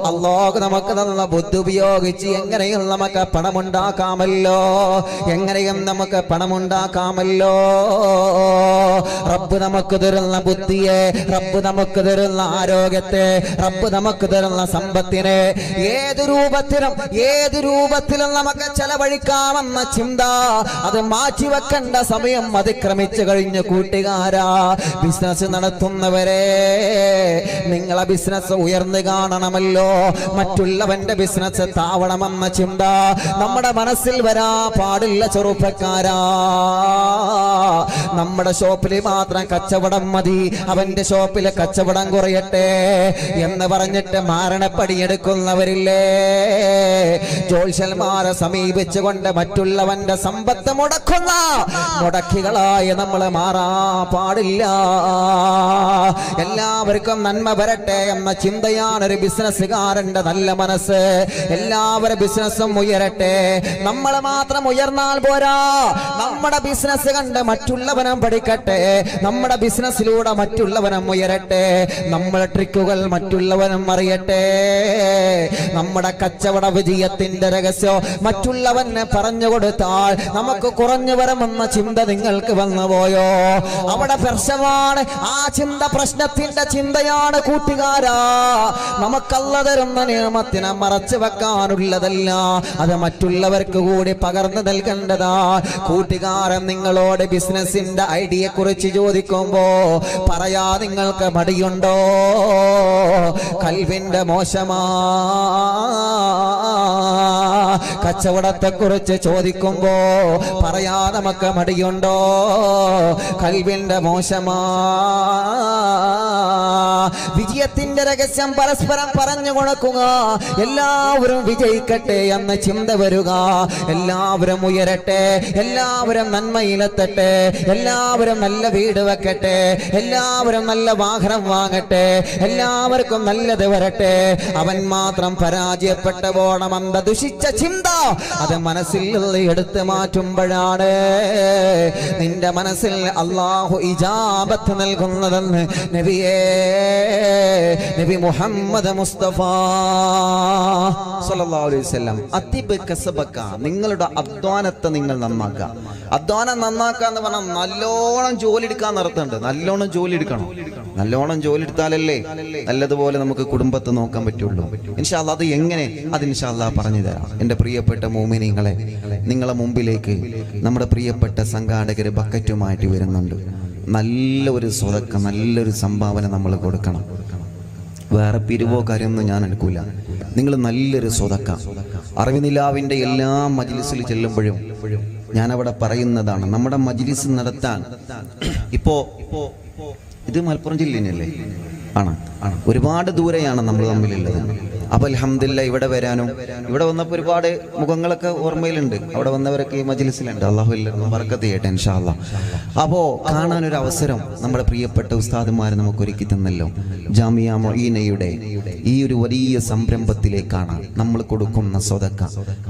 S1: അല്ലാഹു നമുക്ക് നല്ല ബുദ്ധി ഉപയോഗിച്ച് എങ്ങനെയും നമുക്ക് പണമുണ്ടാക്കാമല്ലോ എങ്ങനെയും നമുക്ക് പണമുണ്ടാക്കാമല്ലോ റബ്ബ് നമുക്ക് തരുന്ന ബുദ്ധിയെ റബ്ബ് നമുക്ക് തരുന്ന ആരോഗ്യത്തെ റബ്ബ് നമുക്ക് തരുന്ന സമ്പത്തിനെ ഏത് രൂപത്തിലും നമുക്ക് ചെലവഴിക്കാമെന്ന ചിന്ത അത് മാറ്റിവെക്കേണ്ട സമയം അതിക്രമിച്ചു കഴിഞ്ഞു കൂട്ടുകാരാ ബിസിനസ് നടത്തുന്നവരെ നിങ്ങളെ ബിസിനസ് ഉയർന്നു കാണണമല്ലോ, മറ്റുള്ളവന്റെ ബിസിനസ് താവണമെന്ന ചിന്ത നമ്മുടെ മനസ്സിൽ വരാ പാടില്ല ചെറുപ്പക്കാരാ. നമ്മുടെ ഷോപ്പിൽ മാത്രം കച്ചവടം മതി, അവന്റെ ഷോപ്പിലെ കച്ചവടം കുറയട്ടെ എന്ന് പറഞ്ഞിട്ട് മാരണപ്പടിയെടുക്കുന്നവരില്ലേ? ജ്യോത്സ്യന്മാരെ സമീപിച്ചുകൊണ്ട് മറ്റുള്ളവന്റെ സമ്പത്ത് മുടക്കുന്ന മുടക്കികളായി നമ്മൾ മാറാ പാടില്ല. എല്ലാവർക്കും നന്മ വരട്ടെ എന്ന ചിന്തയാണ് ഒരു ബിസിനസ്സുകാരന്റെ നല്ല മനസ്സ്. എല്ലാവരുടെ ബിസിനസ്സും ഉയരട്ടെ. നമ്മൾ മാത്രം ഉയർന്നാൽ പോരാ, നമ്മുടെ ബിസിനസ് കണ്ട് മറ്റുള്ളവനും പഠിക്കട്ടെ, നമ്മുടെ ബിസിനസ്സിലൂടെ മറ്റുള്ളവനും ഉയരട്ടെ, നമ്മുടെ ട്രിക്കുകൾ മറ്റുള്ളവനും അറിയട്ടെ. നമ്മുടെ കച്ചവട വിജയത്തിന്റെ രഹസ്യം മറ്റുള്ളവന് പറഞ്ഞു കൊടുത്താൽ നമുക്ക് കുറഞ്ഞു വരുമെന്ന ചിന്ത നിങ്ങൾക്ക് വന്നുപോയോ? അവിടെ പ്രശ്നമാണ് ആ ചിന്ത, പ്രശ്നത്തിന്റെ ചിന്തയാണ് കൂട്ടുകാരാ. നമുക്കല്ല തരുന്ന നിയമത്തിനെ മറച്ചു വെക്കാനുള്ളതല്ല, അത് മറ്റുള്ളവർക്ക് കൂടി പകർന്നു നൽകേണ്ടതാ. കൂട്ടുകാരൻ നിങ്ങളോട് ബിസിനസിന്റെ ഐഡിയയെ കുറിച്ച് ചോദിക്കുമ്പോ പറയാ നിങ്ങൾക്ക് മടിയുണ്ടോ? കൽവിന്റെ മോശമാ. കച്ചവടത്തെ കുറിച്ച് ചോദിക്കുമ്പോ പറയാ നമുക്ക് മടിയുണ്ടോ? കൽവിന്റെ മോശമാ. വിജയത്തിന്റെ രഹസ്യം പരസ്പരം പറഞ്ഞു കൊടുക്കുക. എല്ലാവരും വിജയിക്കട്ടെ എന്ന ചിന്ത വരിക. എല്ലാവരും ഉയരട്ടെ, എല്ലാവരും നന്മയിലെത്തട്ടെ, എല്ലാവരും നല്ല വീട് വെക്കട്ടെ, എല്ലാവരും നല്ല വാഹനം വാങ്ങട്ടെ, എല്ലാവർക്കും നല്ലത് വരട്ടെ. അവൻ മാത്രം പരാജയപ്പെട്ടു പോണമെന്ന ദുഷിച്ച ചിന്ത അത് മനസ്സിൽ നിന്ന് എടുത്തു മാറ്റുമ്പോഴാണ് നിന്റെ മനസ്സിൽ അല്ലാഹു ഇജാബത്ത് നൽകുന്നതെന്ന് നബി മുഹമ്മദ് മുസ്തഫ സല്ലല്ലാഹു അലൈഹി വസല്ലം. അതിബ് കസബക, നിങ്ങളുടെ അധ്വാനത്തെ നിങ്ങൾ നന്നാക്കുക. അധ്വാനം നന്നാക്കുക എന്ന് പറഞ്ഞാൽ നല്ലോണം ജോലി എടുക്കാൻ നടത്തുന്നുണ്ട്. നല്ലോണം ജോലി എടുക്കണം. നല്ലോണം ജോലി എടുത്താലല്ലേ നല്ലതുപോലെ നമുക്ക് കുടുംബത്തെ നോക്കാൻ പറ്റുള്ളൂ. ഇൻഷാ അല്ലാഹ് അത് എങ്ങനെ, അത് ഇൻഷാ അല്ലാഹ് പറഞ്ഞു തരാം. എൻ്റെ പ്രിയപ്പെട്ട മുഅ്മിനീങ്ങളെ, നിങ്ങളെ മുമ്പിലേക്ക് നമ്മുടെ പ്രിയപ്പെട്ട സംഘാടകർ ബക്കറ്റുമായിട്ട് വരുന്നുണ്ട്. നല്ലൊരു സ്വതക്ക, നല്ലൊരു സംഭാവന നമ്മൾ കൊടുക്കണം. വേറെ പിരിവോ കാര്യമൊന്നും ഞാൻ എടുക്കൂല. നിങ്ങൾ നല്ലൊരു സ്വതക്ക. അറിവിനിലാവിൻ്റെ എല്ലാ മജ്ലിസിൽ ചെല്ലുമ്പോഴും ഞാൻ അവിടെ പറയുന്നതാണ്, നമ്മുടെ മജ്ലിസ് നടത്താൻ ഇപ്പോ ഇത് മലപ്പുറം ജില്ലയല്ലേ? ആണ്. ഒരുപാട് ദൂരെയാണ് നമ്മൾ തമ്മിലുള്ളത്. അപ്പോൾ അൽഹംദുലില്ലാഹ് ഇവിടെ വരാനും ഇവിടെ വന്നപ്പോൾ ഒരുപാട് മുഖങ്ങളൊക്കെ ഓർമ്മയിലുണ്ട്. അവിടെ വന്നവരൊക്കെ ഈ മജ്ലിസിലുണ്ട്. അല്ലാഹു എല്ലാവർക്കും ബർക്കത്ത് ചെയ്യട്ടെ ഇൻഷാ അല്ലാഹ്. അപ്പോൾ കാണാനൊരു അവസരം നമ്മുടെ പ്രിയപ്പെട്ട ഉസ്താദുമാർ നമുക്ക് ഒരുക്കി തന്നല്ലോ. ജാമിയ മൊഈനയുടെ ഈ ഒരു വലിയ സംരംഭത്തിലേക്കാണ് നമ്മൾ കൊടുക്കുന്ന സ്വതക്ക.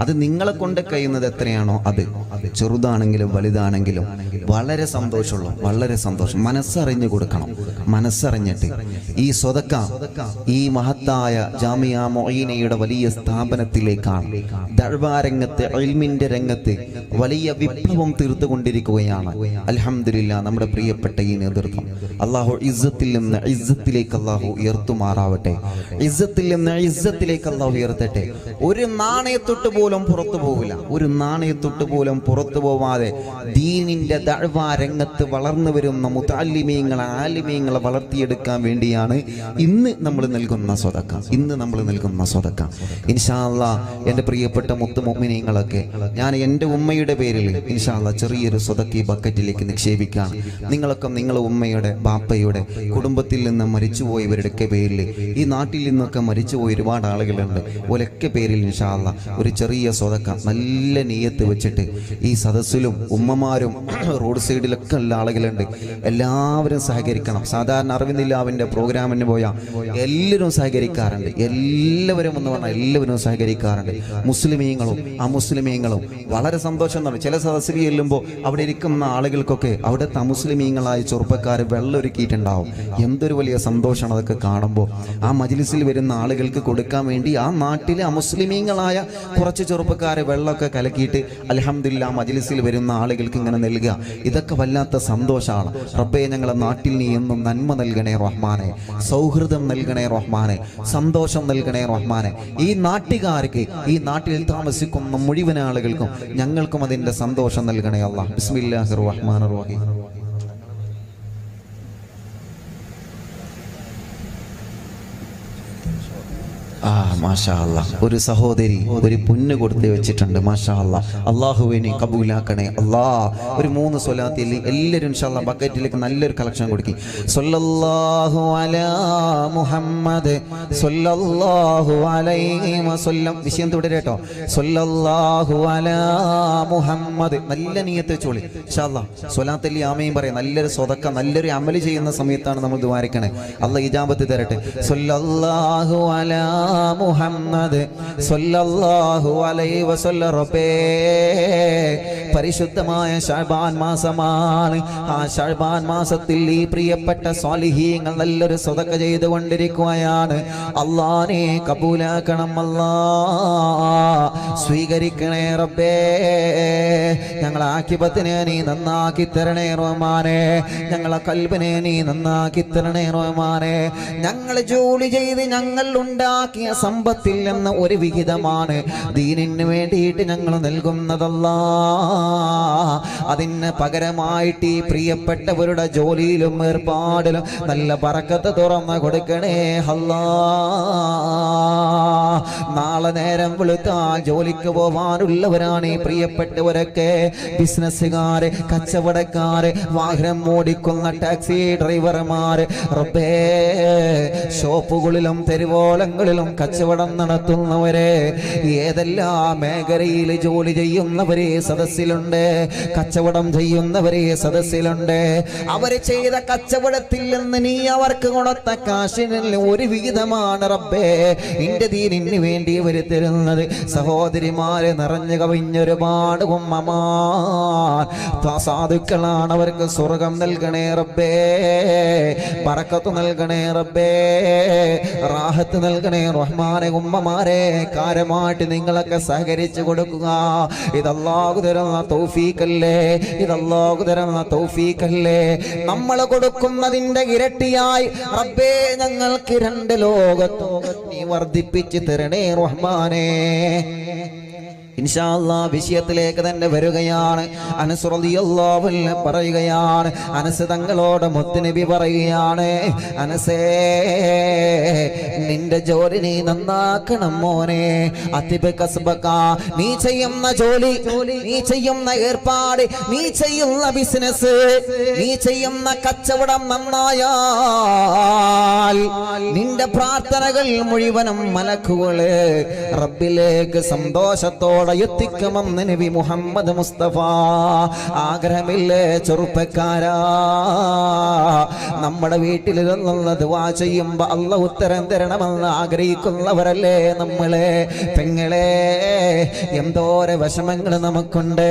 S1: അത് നിങ്ങളെ കൊണ്ട് കഴിയുന്നത് എത്രയാണോ അത്, ചെറുതാണെങ്കിലും വലുതാണെങ്കിലും വളരെ സന്തോഷമുള്ളൂ. വളരെ സന്തോഷം. മനസ്സറിഞ്ഞ് കൊടുക്കണം. മനസ്സറിഞ്ഞിട്ട് ഈ സ്വതക്ക ഈ മഹത്തായ ജാമിയ മൊഈനയുടെ വലിയ സ്ഥാപനത്തിലേക്കാണ്. ദഅ്വാ രംഗത്ത്, ഇൽമിന്റെ രംഗത്ത് വലിയ വിപ്ലവം തീർത്തുകൊണ്ടിരിക്കുകയാണ്. അൽഹംദുലില്ലാഹ് നമ്മുടെ പ്രിയപ്പെട്ട ഈ നേതൃത്വം അല്ലാഹു ഇസ്സത്തിൽ നിന്ന് ഇസ്സത്തിലേക്ക് അല്ലാഹു ഉയർത്തുമാറാവട്ടെ. ഇസ്സത്തിൽ നിന്ന് ഇസ്സത്തിലേക്ക് അല്ലാഹു ഉയർത്തട്ടെ. ഒരു നാണയത്തൊട്ട് പോലും പുറത്തു പോകില്ല. ഒരു നാണയത്തൊട്ട് പോലും പുറത്തു പോവാതെ ദീനിന്റെ ദഅ്വാ രംഗത്ത് വളർന്നു വരുന്ന മുതഅല്ലിമീങ്ങളെ, ആലിമീങ്ങളെ വളർത്തിയെടുക്കാൻ വേണ്ടിയാണ് ഇന്ന് നമ്മൾ നൽകുന്ന സ്വതക്ക. ഇന്ന് നമ്മൾ നൽകുന്ന സ്വതക്ക ഇൻഷാ അല്ലാഹ്. എൻ്റെ പ്രിയപ്പെട്ട മുത്തു മുഅ്മിനീങ്ങളൊക്കെ, ഞാൻ എൻ്റെ ഉമ്മയുടെ പേരിൽ ഇൻഷാ അല്ലാഹ് ചെറിയൊരു സ്വതക്ക ഈ ബക്കറ്റിലേക്ക് നിക്ഷേപിക്കാം. നിങ്ങളൊക്കെ നിങ്ങളുടെ ഉമ്മയുടെ, ബാപ്പയുടെ, കുടുംബത്തിൽ നിന്ന് മരിച്ചുപോയവരുടെയൊക്കെ പേരിൽ, ഈ നാട്ടിൽ നിന്നൊക്കെ മരിച്ചുപോയ ഒരുപാട് ആളുകളുണ്ട്. ഒലൊക്കെ പേരിൽ ഇൻഷാ അല്ലാഹ് ഒരു ചെറിയ സ്വതക്ക നല്ല നിയ്യത്ത് വെച്ചിട്ട് ഈ സദസ്സിലും ഉമ്മമാരും റോഡ് സൈഡിലൊക്കെ ഉള്ള ആളുകളുണ്ട്. എല്ലാവരും സഹകരിക്കണം. സാധാരണ അറിവിനിലാവിൻ്റെ പ്രോഗ്രാമിന് പോയാൽ എല്ലാവരും സഹകരിക്കാറുണ്ട്. എല്ലാവരും എന്ന് പറഞ്ഞാൽ എല്ലാവരും സഹകരിക്കാറുണ്ട്. മുസ്ലിമീങ്ങളും അമുസ്ലിമീങ്ങളും. വളരെ സന്തോഷം എന്നാണ്. ചില സദസ്സിൽ ചെല്ലുമ്പോൾ അവിടെ ഇരിക്കുന്ന ആളുകൾക്കൊക്കെ അവിടുത്തെ അമുസ്ലിമീങ്ങളായ ചെറുപ്പക്കാർ വെള്ളം ഒരുക്കിയിട്ടുണ്ടാവും. എന്തൊരു വലിയ സന്തോഷമാണ് അതൊക്കെ കാണുമ്പോൾ. ആ മജ്ലിസിൽ വരുന്ന ആളുകൾക്ക് കൊടുക്കാൻ വേണ്ടി ആ നാട്ടിലെ അമുസ്ലിമീങ്ങളായ കുറച്ച് ചെറുപ്പക്കാരെ വെള്ളമൊക്കെ കലക്കിയിട്ട് അൽഹംദുലില്ലാഹ് മജ്ലിസിൽ വരുന്ന ആളുകൾക്ക് ഇങ്ങനെ നൽകുക. ഇതൊക്കെ വല്ലാത്ത സന്തോഷമാണ്. റബ്ബേ, ഞങ്ങളെ നാട്ടിൽ നീ എന്നും നന്മ നൽകണേ റഹ്മാനെ, സൗഹൃദം നൽകണേ റഹ്മാനെ, സന്തോഷം നൽകണേ റഹ്മാനെ. ഈ നാട്ടുകാർക്ക്, ഈ നാട്ടിൽ താമസിക്കുന്ന മുഴുവൻ ആളുകൾക്കും ഞങ്ങൾക്കും അതിൻ്റെ സന്തോഷം നൽകണേ അല്ലാഹ്. ബിസ്മില്ലാഹിർ റഹ്മാനിർ റഹീം. മാഷാ അല്ലാ, ഒരു സഹോദരി ഒരു പൊന്ന് കൊടുത്ത് വെച്ചിട്ടുണ്ട്. മാഷാ അല്ലാ, അള്ളാഹുവിനെ കബൂലാക്കണേ അല്ലാ. ഒരു 3 സ്വലാത്തിൽ എല്ലാവരും ഇൻഷാ അല്ലാ ബക്കറ്റിലേക്ക് നല്ലൊരു കളക്ഷൻ കൊടുക്കും. സ്വല്ലല്ലാഹു അലാ മുഹമ്മദ് സ്വല്ലല്ലാഹു അലൈഹി വസല്ലം. വിഷയം തുടരട്ടോ. സ്വല്ലല്ലാഹു അലാ മുഹമ്മദ്. നല്ല നിയ്യത്ത് വെച്ചോളി ഇൻഷാ അല്ലാ. സ്വലാത്തിൽ ആമീൻ പറയാം. നല്ലൊരു സ്വതക്ക നല്ലൊരു അമല് ചെയ്യുന്ന സമയത്താണ് നമ്മൾ ദുആരിക്കണേ. അല്ലാഹ് ഇജാബത്ത് തരട്ടെ. സ്വല്ലല്ലാഹു അലാ മുഹമ്മദ് സ്വല്ലല്ലാഹു അലൈഹി വസല്ലം. റബ്ബേ, പരിശുദ്ധമായ ശഅബാൻ മാസമാണ്. ആ ശഅബാൻ മാസത്തിൽ ഈ പ്രിയപ്പെട്ട സ്വാലിഹീങ്ങൾ നല്ലൊരു സ്വതക്ക ചെയ്തുകൊണ്ടിരിക്കുകയാണ്. അല്ലാഹുവേ കബൂലാക്കണം അല്ലാ, സ്വീകരിക്കണേ റബ്ബേ. ഞങ്ങളെ ആഖിബത്തിനെ നീ നന്നാക്കി തരണേ റഹ്മാനേ. ഞങ്ങളെ കൽബിനെ നീ നന്നാക്കി തരണേ റഹ്മാനേ. ഞങ്ങൾ ജോലി ചെയ്ത് ഞങ്ങൾ ഉണ്ടാക്കിയ സമ്പത്തിൽ നിന്ന് ഒരു വിഹിതമാണ് ദീനിന് വേണ്ടിയിട്ട് ഞങ്ങൾ നൽകുന്നതല്ലാ. അതിന് പകരമായിട്ട് ഈ പ്രിയപ്പെട്ടവരുടെ ജോലിയിലും ഏർപ്പാടിലും നല്ല ബറക്കത്ത് തുറന്ന് കൊടുക്കണേ അല്ലാ. നാളെ നേരം വെളുത്താൽ ജോലിക്ക് പോവാനുള്ളവരാണ് ഈ പ്രിയപ്പെട്ടവരൊക്കെ. ബിസിനസ്സുകാര്, കച്ചവടക്കാര്, വാഹനം ഓടിക്കുന്ന ടാക്സി ഡ്രൈവർമാര്, റബ്ബേ, ഷോപ്പുകളിലും തെരുവോളങ്ങളിലും കച്ചവടം നടത്തുന്നവരെ, ഏതെല്ലാം മേഖലയിൽ ജോലി ചെയ്യുന്നവരെ സദസ്സിലുണ്ട്, കച്ചവടം ചെയ്യുന്നവരെ സദസ്സിലുണ്ട്. അവര് ചെയ്ത കച്ചവടത്തിൽ നിന്ന് നീ അവർക്ക് കൊടുത്ത കാശിനിൽ ഒരു വിഹിതമാണ് റബ്ബേ നിന്റെ ദീനിന് വേണ്ടി അവർ തരുന്നത്. സഹോദരിമാരെ നിറഞ്ഞു കവിഞ്ഞൊരുപാട് ഉമ്മമാർ സാധുക്കളാണ്. അവർക്ക് സ്വർഗം നൽകണേ റബ്ബേ, ബറക്കത്ത് നൽകണേ റബ്ബേ, റാഹത്ത് നൽകണേ റഹ്മാനെ. ഉമ്മമാരെ കാര്യമായിട്ട് നിങ്ങളൊക്കെ സഹകരിച്ചു കൊടുക്കുക. ഇതല്ലാഹു തരുന്ന തൗഫീഖല്ലേ, ഇതല്ലാഹു തരുന്ന തൗഫീഖല്ലേ. നമ്മൾ കൊടുക്കുന്നതിന്റെ ഇരട്ടിയായി റബ്ബേ ഞങ്ങൾക്ക് 2 ലോകത്തോ നീ വർദ്ധിപ്പിച്ച് തരണേ റഹ്മാനേ. ഇൻഷാ അല്ലാഹ് വിഷയത്തിലേക്ക് തന്നെ വരികയാണ്. അനസ് റളിയല്ലാഹു അൻഹു പറയുകയാണ്, അനസ് തങ്ങളോട് മുത്തുനബി പറയുകയാണ്, അനസേ നിന്റെ ജോലി നീ നന്നാക്കണം മോനെ. അതിബ് കസ്ബക, നീ ചെയ്യുന്ന ജോലി, നീ ചെയ്യുന്ന ഏർപ്പാട്, നീ ചെയ്യുന്ന ബിസിനസ്, നീ ചെയ്യുന്ന കച്ചവടം നന്നായാൽ നിന്റെ പ്രാർത്ഥനകൾ മുഴുവനും മലക്കുകള് റബ്ബിലേക്ക് സന്തോഷത്തോടെ എത്തിക്കുമെന്ന് നബി മുഹമ്മദ് മുസ്തഫ. ആഗ്രഹമില്ലേ ചെറുപ്പക്കാരാ? നമ്മുടെ വീട്ടിൽ നിന്നുള്ള ദുആ ചെയ്യുമ്പോ അല്ലാഹു ഉത്തരം തരണമെന്ന് ആഗ്രഹിക്കുന്നവരല്ലേ നമ്മളെ? പെങ്ങളെ, എന്തോര വിഷമങ്ങൾ നമുക്കുണ്ട്.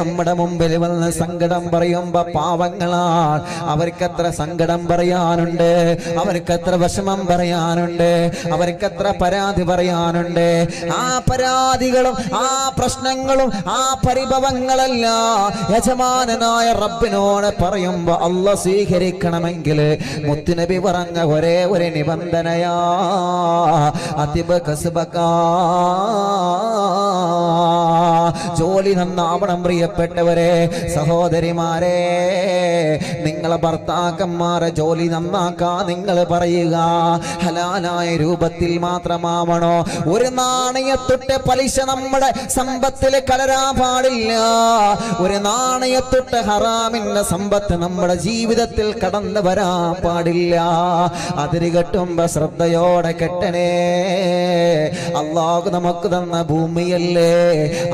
S1: നമ്മുടെ മുമ്പിൽ വന്ന് സങ്കടം പറയുമ്പോ പാവങ്ങളാണ്, അവർക്കെത്ര സങ്കടം പറയാനുണ്ട്, അവർക്കെത്ര വിഷമം പറയാനുണ്ട്, അവർക്കെത്ര പരാതി പറയാനുണ്ട്. ആ പരാതികളും ആ പ്രശ്നങ്ങളും ആ പരിഭവങ്ങളെല്ലാം യജമാനനായ റബ്ബിനോട് പറയുമ്പോ അല്ലാഹ് സ്വീകരിക്കണമെങ്കിൽ മുത്തുനബി പറഞ്ഞ ഒരേ ഒരു നിബന്ധനയാ, അതിബ് കസ്ബക, ജോലി നന്നാവണം. പ്രിയപ്പെട്ടവരെ, സഹോദരിമാരെ, നിങ്ങളെ ഭർത്താക്കന്മാരെ ജോലി നന്നാക്കാൻ നിങ്ങൾ പറയുക. ഹലാലായ രൂപത്തിൽ മാത്രമാവണോ. ഒരു നാണയത്തൊട്ട് പലിശ നമ്മുടെ സമ്പത്തിൽ കലരാൻ പാടില്ല. ഒരു നാണയത്തൊട്ട് ഹറാമിന്റെ സമ്പത്ത് നമ്മുടെ ജീവിതത്തിൽ കടന്നു വരാൻ പാടില്ല. അതിര് കെട്ടുമ്പോ ശ്രദ്ധയോടെ കെട്ടണേ. അല്ലാഹു നമുക്ക് തന്ന ഭൂമിയല്ലേ,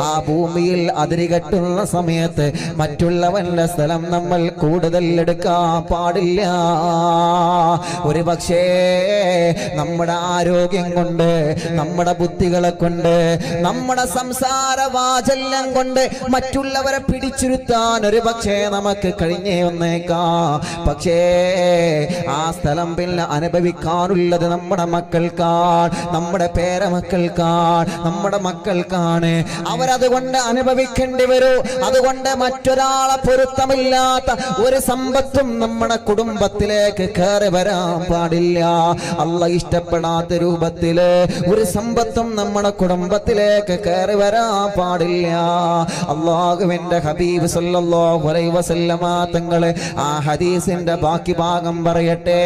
S1: ആ ഭൂമിയിൽ അതിര് കെട്ടുന്ന സമയത്ത് മറ്റുള്ളവന്റെ സ്ഥലം നമ്മൾ കൂടുതൽ എടുക്കാൻ പാടില്ല. ഒരു പക്ഷേ നമ്മുടെ ആരോഗ്യം കൊണ്ട്, നമ്മുടെ ബുദ്ധികളെ കൊണ്ട്, നമ്മുടെ സംസാര വാചല്യം കൊണ്ട് മറ്റുള്ളവരെ പിടിച്ചിരുത്താൻ ഒരു പക്ഷേ നമുക്ക് കഴിഞ്ഞേ വന്നേക്കാം. പക്ഷേ ആ സ്ഥലം പിന്നെ അനുഭവിക്കാനുള്ളത് നമ്മുടെ മക്കൾക്കാണ്, നമ്മുടെ പേരമക്കൾക്കാണ്, നമ്മുടെ മക്കൾക്കാണ്. അവരതുകൊണ്ട് അനുഭവിക്കേണ്ടി വരും. അതുകൊണ്ട് മറ്റൊരാളെ പൊരുത്തമില്ലാത്ത ഒരു സമ്പത്ത് സമ്പത്തും നമ്മുടെ കുടുംബത്തിലേക്ക് കയറി വരാൻ പാടില്ല. അല്ലാഹ് ഇഷ്ടപ്പെടാത്ത രൂപത്തില് ഒരു സമ്പത്തും നമ്മുടെ കുടുംബത്തിലേക്ക് കയറി വരാൻ പാടില്ല. അല്ലാഹുവിന്റെ ഹബീബ് സല്ലല്ലാഹു അലൈഹി വസല്ലമ തങ്ങളെ ആ ഹദീസിന്റെ ബാക്കി ഭാഗം പറയട്ടെ.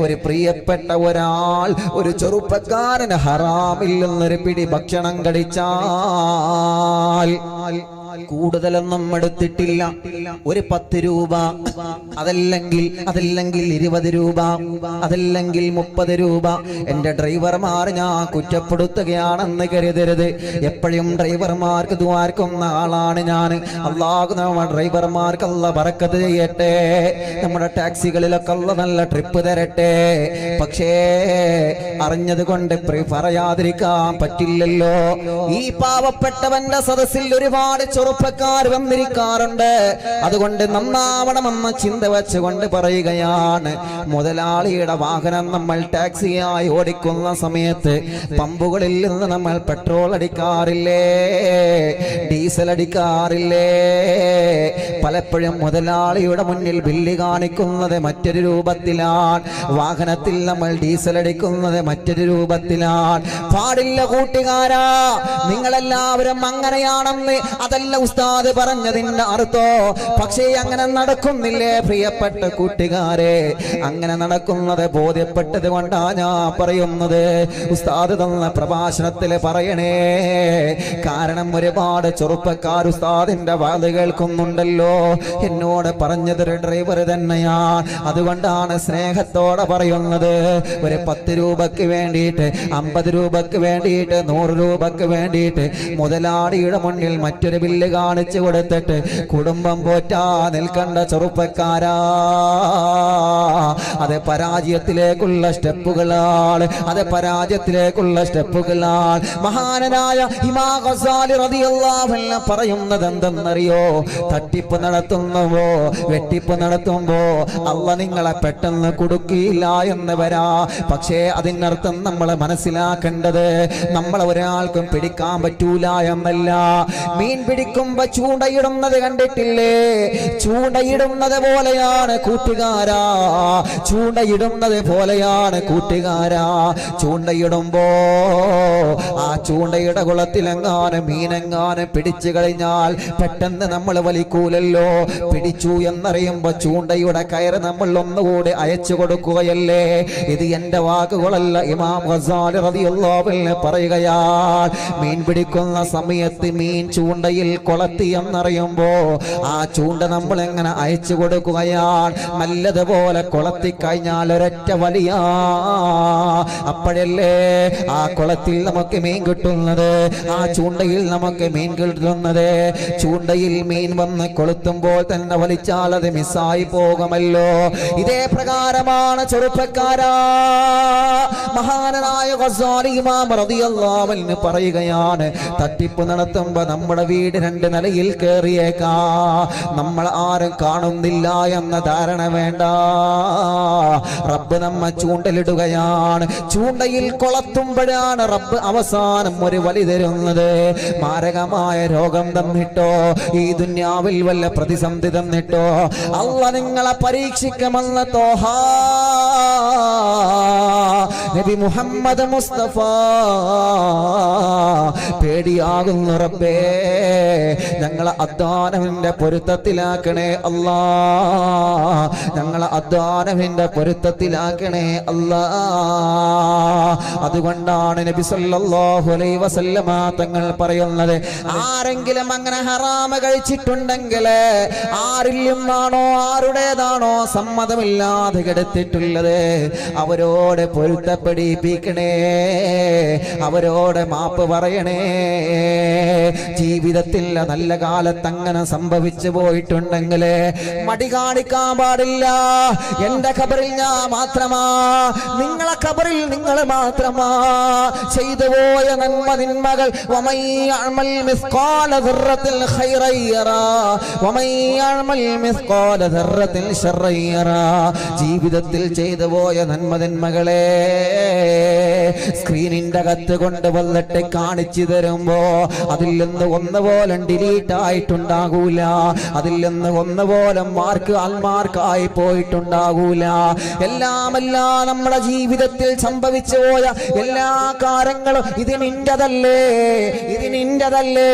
S1: ഒരു പ്രിയപ്പെട്ട ഒരാൾ, ഒരു ചെറുപ്പക്കാരന് ഹറാമിൽ നിന്നൊരു പിടി ഭക്ഷണം കഴിച്ചാൽ കൂടുതലൊന്നും എടുത്തിട്ടില്ല, ഒരു 10 രൂപ, അതല്ലെങ്കിൽ 20 രൂപ, അതല്ലെങ്കിൽ 30 രൂപ. എന്റെ ഡ്രൈവർമാർ ഞാൻ കുറ്റപ്പെടുത്തുകയാണെന്ന് കരുതരുത്. എപ്പോഴും ഡ്രൈവർമാർക്ക് ദുആർക്കുന്ന ആളാണ് ഞാൻ. അല്ലാഹു നമ്മുടെ ഡ്രൈവർമാർക്ക് അല്ലാഹ് ബറക്കത്ത് ചെയ്യട്ടെ, നമ്മുടെ ടാക്സികളിലൊക്കെ അല്ലാഹ് നല്ല ട്രിപ്പ് തരട്ടെ. പക്ഷേ അറിഞ്ഞത് കൊണ്ട് പറയാതിരിക്കാൻ പറ്റില്ലല്ലോ. ഈ പാവപ്പെട്ടവന്റെ സദസ്സിൽ ഒരുപാട് ചെറുപ്പക്കാർ വന്നിരിക്കാറുണ്ട്. അതുകൊണ്ട് നന്നാവണമെന്ന ചിന്ത വെച്ചുകൊണ്ട് പറയുകയാണ്, മുതലാളിയുടെ വാഹനം നമ്മൾ ടാക്സിയായി ഓടിക്കുന്ന സമയത്ത് പമ്പുകളിൽ നിന്ന് നമ്മൾ പെട്രോൾ അടിക്കാറില്ലേ, ഡീസൽ അടിക്കാറില്ലേ? പലപ്പോഴും മുതലാളിയുടെ മുന്നിൽ ബില്ല് കാണിക്കുന്നത് മറ്റൊരു രൂപത്തിലാണ്, വാഹനത്തിൽ നമ്മൾ ഡീസൽ അടിക്കുന്നത് മറ്റൊരു രൂപത്തിലാണ്. പാടില്ല കൂട്ടുകാരാ, നിങ്ങളെല്ലാവരും അങ്ങനെയാണെന്ന് അതല്ല ഉസ്താദ് പറഞ്ഞതിന്റെ അർത്ഥോ. പക്ഷേ അങ്ങനെ നടക്കുന്നില്ലേ പ്രിയപ്പെട്ട കൂട്ടുകാരെ? അങ്ങനെ നടക്കുന്നത് ബോധ്യപ്പെട്ടത് കൊണ്ടാ ഞാൻ പറയുന്നത്. ഉസ്താദ് തന്ന പ്രഭാഷണത്തിൽ പറയണേ. കാരണം ഒരുപാട് ചെറുപ്പക്കാർ ഉസ്താദിന്റെ വാത് കേൾക്കുന്നുണ്ടല്ലോ. എന്നോട് പറഞ്ഞതൊരു ഡ്രൈവർ തന്നെയാണ്. അതുകൊണ്ടാണ് സ്നേഹത്തോടെ പറയുന്നത്. ഒരു 10 രൂപക്ക് വേണ്ടിയിട്ട്, 50 രൂപക്ക് വേണ്ടിയിട്ട്, 100 രൂപക്ക് വേണ്ടിയിട്ട് മുതലാളിയുടെ മുന്നിൽ മറ്റൊരു ബില്ല് കാണിച്ചു കൊടുത്തിട്ട് കുടുംബം പോറ്റാ നിൽക്കേണ്ട ചെറുപ്പക്കാരാ, അത് പരാജയത്തിലേക്കുള്ള സ്റ്റെപ്പുകളാണ്, അത് പരാജയത്തിലേക്കുള്ള സ്റ്റെപ്പുകളാണ്. മഹാനായ ഇമാം ഗസാലി റളിയല്ലാഹു അൻഹു പറയുന്നത് എന്തെന്നറിയോ? തട്ടിപ്പ് നടത്തുന്നവോ വെട്ടിപ്പ് നടത്തുമ്പോ അല്ലാഹ് നിങ്ങളെ പെട്ടെന്ന് കൊടുക്കില്ല എന്ന് വരാ. പക്ഷേ അതിനർത്ഥം നമ്മൾ മനസ്സിലാക്കേണ്ടത് നമ്മളെ ഒരാൾക്കും പിടിക്കാൻ പറ്റൂല എന്നല്ല. മീൻ പിടിക്കുമ്പോ ചൂണ്ടയിടുന്നത് കണ്ടിട്ടില്ലേ? ചൂണ്ടയിടുന്നത് പോലെയാണ് കൂട്ടുകാരാ, ചൂണ്ടയിടുന്നത് പോലെയാണ് കൂട്ടുകാരാ. ചൂണ്ടയിടുമ്പോ ആ ചൂണ്ടയുടെ കുളത്തിലെങ്ങാനും മീനെങ്ങാനും പിടിച്ചു കഴിഞ്ഞാൽ പെട്ടെന്ന് നമ്മൾ വലിക്കൂലല്ലോ. പിടിച്ചു എന്നറിയുമ്പോ ചൂണ്ടയുടെ കയറ് നമ്മൾ ഒന്നുകൂടി അയച്ചു കൊടുക്കുകയല്ലേ? ഇത് എന്റെ വാക്കുകളല്ല, ഇമാം ഗസാലി റളിയല്ലാഹു അൻഹു പറയുകയാണ്. മീൻ പിടിക്കുന്ന സമയത്ത് മീൻ ചൂണ്ടയിൽ കൊളത്തി എന്നറിയുമ്പോ ആ ചൂണ്ട നമ്മൾ എങ്ങനെ അയച്ചു കൊടുക്കുകയാണ്? നല്ലതുപോലെ കൊളത്തി കഴിഞ്ഞാൽ ഒരൊറ്റ വലിയ, അപ്പോഴല്ലേ ആ കുളത്തിൽ നമുക്ക് മീൻ കിട്ടുന്നത്, ആ ചൂണ്ടയിൽ നമുക്ക് മീൻ കിട്ടുന്നത്. ചൂണ്ടയിൽ മീൻ വന്ന് കൊളുത്തുമ്പോൾ തന്നെ വലിച്ചാൽ അത് മിസ്സായി പോകുമല്ലോ. ഇതേ പ്രകാരമാണ് ചെറുപ്പക്കാരാ. മഹാനായ ഗസാലി ഇമാം റളിയല്ലാഹു അൻഹു പറയുകയാണ്, തട്ടിപ്പ് നടത്തുമ്പോ നമ്മുടെ വീട് 2 നിലയിൽ കയറിയേക്കാ, നമ്മൾ ആരും കാണുന്നില്ല എന്ന ധാരണ വേണ്ട. റബ്ബ് നമ്മെ ചൂണ്ടലിടുകയാണ്. ചൂണ്ടയിൽ കൊളത്തുമ്പോഴാണ് റബ്ബ് അവസാനം ഒരു വലി തരുന്നത്. മാരകമായ രോഗം തന്നിട്ടോ, ഈ ദുന്യാവിൽ വല്ല പ്രതിസന്ധി തന്നിട്ടോ അല്ലാഹ് നിങ്ങളെ പരീക്ഷിക്കുമെന്ന് തോഹാ നബി മുഹമ്മദ് മുസ്തഫ പേടിയാകുന്നു. റബ്ബേ, ഞങ്ങളെ അദ്വാനവിന്റെ പൊരുത്തത്തിലാക്കണേ അല്ലാ, ഞങ്ങളെ അദ്വാനവിന്റെ പൊരുത്തത്തിലാക്കണേ അല്ലാ. അതുകൊണ്ടാണ് നബി സല്ലല്ലാഹു അലൈഹി വസല്ലമ തങ്ങൾ പറയുന്നത്, ആരെങ്കിലും അങ്ങനെ ഹറാമ് കഴിച്ചിട്ടുണ്ടെങ്കിൽ, ആരിൽ നിന്നാണോ ആരുടേതാണോ സമ്മതമില്ലാതെ കെടുത്തിട്ടുള്ളത്, അവരോട് പൊരുത്തപ്പെടിപ്പിക്കണേ, അവരോട് മാപ്പ് പറയണേ. ജീവിതത്തിൽ നല്ല കാലത്ത് അങ്ങനെ സംഭവിച്ചു പോയിട്ടുണ്ടെങ്കിൽ മടി കാണിക്കാൻ പാടില്ല. എന്റെ ഖബറിൽ ഞാൻ മാത്രമാ, നിങ്ങളെ ഖബറിൽ നിങ്ങൾ മാത്രമാ. ചെയ്തു പോയ നന്മകൾ ജീവിതത്തിൽ ചെയ്തു പോയ നന്മകളെ
S2: സ്ക്രീനിന്റെ അകത്ത് കൊണ്ട് വന്നിട്ട് കാണിച്ചു തരുമ്പോ അതിൽ നിന്ന് ഒന്നുപോലെ ഡിലീറ്റ് ആയിട്ടുണ്ടാകൂല, അതിൽ നിന്ന് ഒന്നുപോലെ ആൽമാർക്കായി പോയിട്ടുണ്ടാകൂല. എല്ലാം നമ്മുടെ ജീവിതത്തിൽ സംഭവിച്ചു പോയ എല്ലാ കാര്യങ്ങളും ഇത് നിന്റെതല്ലേ, ഇത് നിന്റെതല്ലേ,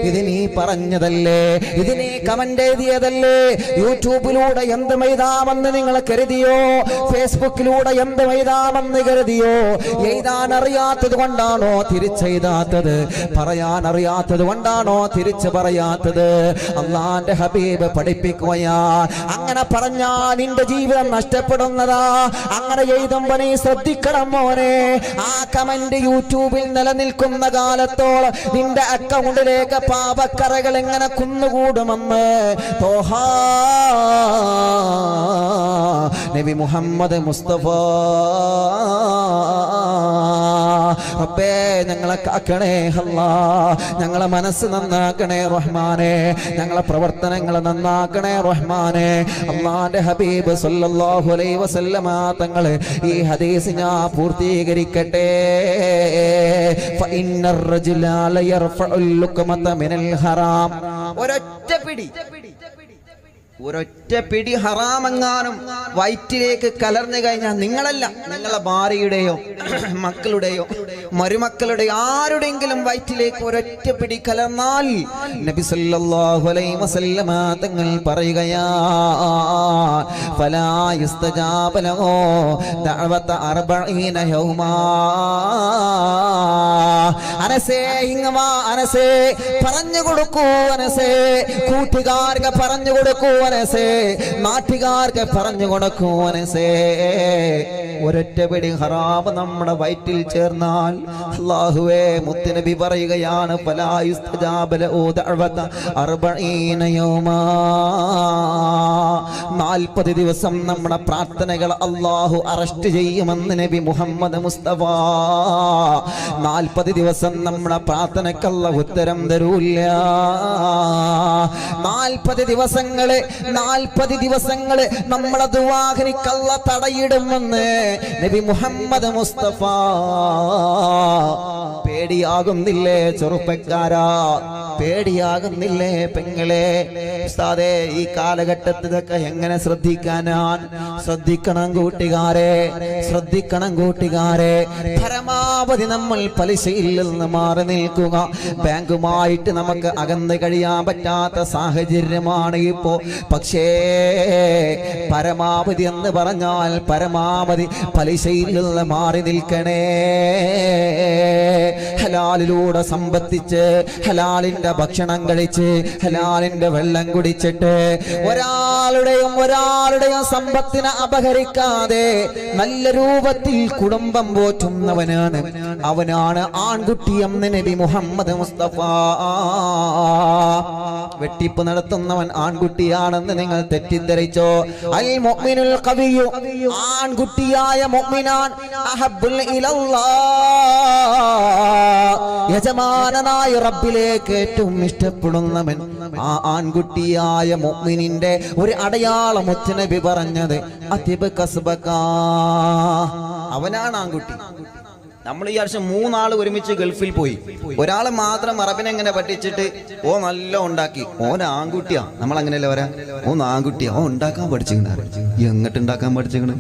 S2: ഇത് നീ പറഞ്ഞതല്ലേ, ഇത് നീ കമന്റ് എഴുതിയതല്ലേ. യൂട്യൂബിലൂടെ എന്ത് എഴുതാമെന്ന് നിങ്ങൾ കരുതിയോ? ഫേസ്ബുക്കിലൂടെ എന്ത് എഴുതാമെന്ന് കരുതിയോ? എഴുതാൻ അറിയാത്തത് കൊണ്ടാണോ തിരിച്ചെഴുതാത്തത്? പറയാൻ അറിയാത്തത് കൊണ്ടാണോ തിരിച്ചു പറയാത്തത്? അള്ളാന്റെ ഹബീബ് പഠിപ്പിക്കുകയാ, അങ്ങനെ പറഞ്ഞാൽ നിന്റെ ജീവിതം നഷ്ടപ്പെടുന്നതാ. അങ്ങനെ എഴുതുമ്പോ നീ ശ്രദ്ധിക്കണം മോനെ. ആ കമന്റ് യൂട്യൂബിൽ നിലനിൽക്കുന്ന കാലത്തോളം നിന്റെ അക്കൗണ്ടിലേക്ക് പാപക്കറകൾ എങ്ങനെ കുന്നുകൂടുമെന്ന് തോഹാ നബി മുഹമ്മദ് മുസ്തഫ. റബ്ബേ ഞങ്ങളെ കാക്കണേ അല്ലാ, ഞങ്ങളെ മനസ്സ് നന്നാക്കണേ റഹ്മാനെ, ഞങ്ങളെ പ്രവർത്തനങ്ങൾ നന്നാക്കണേ റഹ്മാനെ. അല്ലാഹുവിന്റെ ഹബീബ് സല്ലല്ലാഹു അലൈഹി വസല്ലമ തങ്ങൾ ഈ ഹദീസ് ഞാൻ പൂർത്തീകരിക്കട്ടെ. ഫഇന്നർ റജുല ലയർഫഉൽ ലുക്മത മിനൽ ഹറാം.
S1: ഒരൊറ്റ പിടി ഹറാമെങ്ങാനും വയറ്റിലേക്ക് കലർന്നു കഴിഞ്ഞാൽ നിങ്ങളല്ല, നിങ്ങളെ ഭാര്യയുടെയോ മക്കളുടെയോ മരുമക്കളുടെയോ ആരുടെയെങ്കിലും വയറ്റിലേക്ക് ഒരൊറ്റ പിടി കലർന്നാൽ നബി സല്ലല്ലാഹു അലൈഹി വസല്ലമ തങ്ങൾ പറയുകയാ, ഫലാ യുസ്തജാബ ലഹു ദഅവത 40 യൗമാ. അനസേ ഇങ്ങവാ, അനസേ പറഞ്ഞു കൊടുക്കൂ, അനസേ കൂട്ടുകാർക്ക് പറഞ്ഞു കൊടുക്കൂ, അനസേ നാട്ടുകാർക്ക് പറഞ്ഞു കൊടുക്കൂ, അനസേ. ഒരൊറ്റ പിടി ഹറാം നമ്മുടെ വയറ്റിൽ ചേർന്നാൽ അല്ലാഹുവേ മുത്തുനബി പറയുകയാണ്, ഫലാ യുസ്തജാബ ലഹു ദഅവത 40 യൗമാ. 40 ദിവസം നമ്മുടെ പ്രാർത്ഥനകൾ അല്ലാഹു അറസ്റ്റ് ചെയ്യുമെന്ന് നബി മുഹമ്മദ് മുസ്തഫ. 40 ദിവസം നമ്മുടെ പ്രാർത്ഥനക്കല്ല ഉത്തരം തരൂല്ല. 40 ദിവസങ്ങള് നമ്മളെ ദുആഖിനിക്കല്ല തടയിടുമെന്ന് നബി മുഹമ്മദ് മുസ്തഫ. പേടിയാകുന്നില്ലേ ചെറുപ്പക്കാരാ? പേടിയാകുന്നില്ലേ പെങ്ങളെ? ഉസ്താദേ ഈ കാലഘട്ടത്തിൽ ഇതൊക്കെ എങ്ങനെ ശ്രദ്ധിക്കാനാണ്? ശ്രദ്ധിക്കണം കൂട്ടുകാരെ, ശ്രദ്ധിക്കണം കൂട്ടുകാരെ. പരമാവധി നമ്മൾ പലിശയിൽ നിന്ന് മാറി നിൽക്കുക. ബാങ്കുമായിട്ട് നമുക്ക് അകന്ന് കഴിയാൻ പറ്റാത്ത സാഹചര്യമാണ് ഇപ്പോ. പക്ഷേ പരമാവധി എന്ന് പറഞ്ഞാൽ പരമാവധി പലിശയിൽ നിന്ന് മാറി നിൽക്കണേ. ഹലാലിലൂടെ സമ്പത്തിച്ച്, ഹലാലിന്റെ ഭക്ഷണം കഴിച്ച്, ഹലാലിന്റെ വെള്ളം കുടിച്ചിട്ട് ഒരാളുടെയും സമ്പത്തിനെ അപഹരിക്കാതെ നല്ല രൂപത്തിൽ കുടുംബം പോറ്റുന്നവനാണ്, അവനാണ് ആൺകുട്ടി എന്ന് നബി മുഹമ്മദ് മുസ്തഫ. വെട്ടിപ്പ് നടത്തുന്നവൻ ആൺകുട്ടിയാണെന്ന് നിങ്ങൾ തെറ്റിദ്ധരിച്ചോ? അൽ മുഅ്മിനുൽ ഖവിയ്യു, ആൺകുട്ടിയായ മുഅ്മിനാൻ അഹബ്ബുൽ ഇലല്ലാഹ്, യജമാനനായ റബ്ബിലേക്ക് ഏറ്റവും ഇഷ്ടപ്പെടുന്നവൻ ആ ആൺകുട്ടിയായ മുഅ്മിനിന്റെ ഒരു അടയാളം മുത്തുനബി പറഞ്ഞത് അതിബ് കസ്ബക, അവനാണ് ആൺകുട്ടി. നമ്മൾ ഈ വർഷം 3 ആള് ഒരുമിച്ച് ഗൾഫിൽ പോയി. ഒരാള് മാത്രം അറബിനെ എങ്ങനെ പഠിച്ചിട്ട് ഓ നല്ല ഉണ്ടാക്കി, ഓൻ ആൺകുട്ടിയാ. നമ്മൾ അങ്ങനെയല്ല വരാ, ഓൻ ആൺകുട്ടിയാ, ഓൻ ഉണ്ടാക്കാൻ പഠിച്ചിട്ടുണ്ട്. എങ്ങോട്ട് ഉണ്ടാക്കാൻ പഠിച്ചിട്ടുണ്ട്?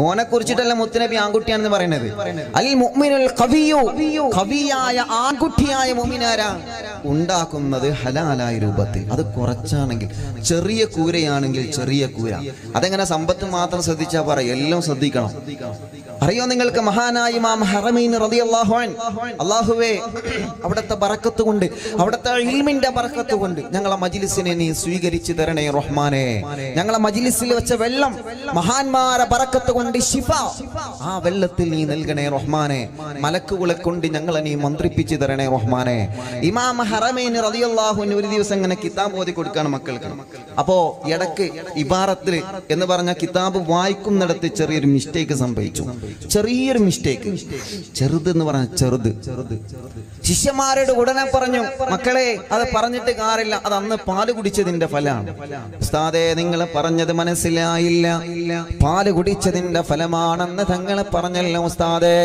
S1: ഓനെ കുറിച്ചിട്ടല്ല മുത്തുനബി ആൺകുട്ടിയാണെന്ന് പറയുന്നത്. അൽ മുഅ്മിനുൽ ഖവിയ്യു, ഖവിയായ ആൺകുട്ടിയായ മുഅ്മിനാരാ? ഉണ്ടാക്കുന്നത് ഹലാലായ രൂപത്തിൽ. അത് കുറച്ചാണെങ്കിൽ, ചെറിയ കൂരയാണെങ്കിൽ ചെറിയ കൂര. അതെങ്ങനെ സമ്പത്ത് മാത്രം ശ്രദ്ധിച്ചാ പറയും, എല്ലാം ശ്രദ്ധിക്കണം. അറിയോ നിങ്ങൾക്ക് മഹാനായ ഇമാം ഹറമൈൻ റളിയല്ലാഹു അൻഹു, അല്ലാഹുവേ അവിടുത്തെ ബറക്കത്ത് കൊണ്ട്, അവിടുത്തെ ഇൽമിന്റെ ബറക്കത്ത് കൊണ്ട് ഞങ്ങളെ മജ്ലിസിനെ നീ സ്വീകരിച്ചു തരണേ റഹ്മാനെ. ഞങ്ങളെ മജ്ലിസിൽ വെച്ച വെള്ളം മഹാന്മാരെ ബറക്കത്ത് കൊണ്ട് ശിഫ, ആ വെള്ളത്തിൽ നീ നൽകണേ റഹ്മാനെ. മലക്കുകളെ കൊണ്ട് ഞങ്ങളെ നീ മന്ത്രിപ്പിച്ചു തരണേ റഹ്മാനെ. ഇമാം ഹറമൈൻ റളിയല്ലാഹു അൻഹു ഒരു ദിവസം ഇങ്ങനെ കിതാബ് ഓതി കൊടുക്കാണ് മക്കൾക്ക്. അപ്പോ ഇടക്ക് ഇബാറത്തിൽ എന്ന് പറഞ്ഞ കിതാബ് വായിക്കുന്നിടത്ത് ചെറിയൊരു മിസ്റ്റേക്ക് സംഭവിച്ചു. ചെറിയൊരു മിസ്റ്റേക്ക്, ചെറുതെന്ന് പറഞ്ഞ ചെറുത്. ശിഷ്യന്മാരോട് ഉടനെ പറഞ്ഞു, മക്കളെ അത് പറഞ്ഞിട്ട് കാര്യമില്ല, അത് അന്ന് പാല് കുടിച്ചതിന്റെ ഫലമാണ്. ഉസ്താദേ, നിങ്ങൾ പറഞ്ഞത് മനസ്സിലായില്ല, പാല് കുടിച്ചതിന്റെ ഫലമാണെന്ന് തങ്ങൾ പറഞ്ഞല്ലോ ഉസ്താദേ.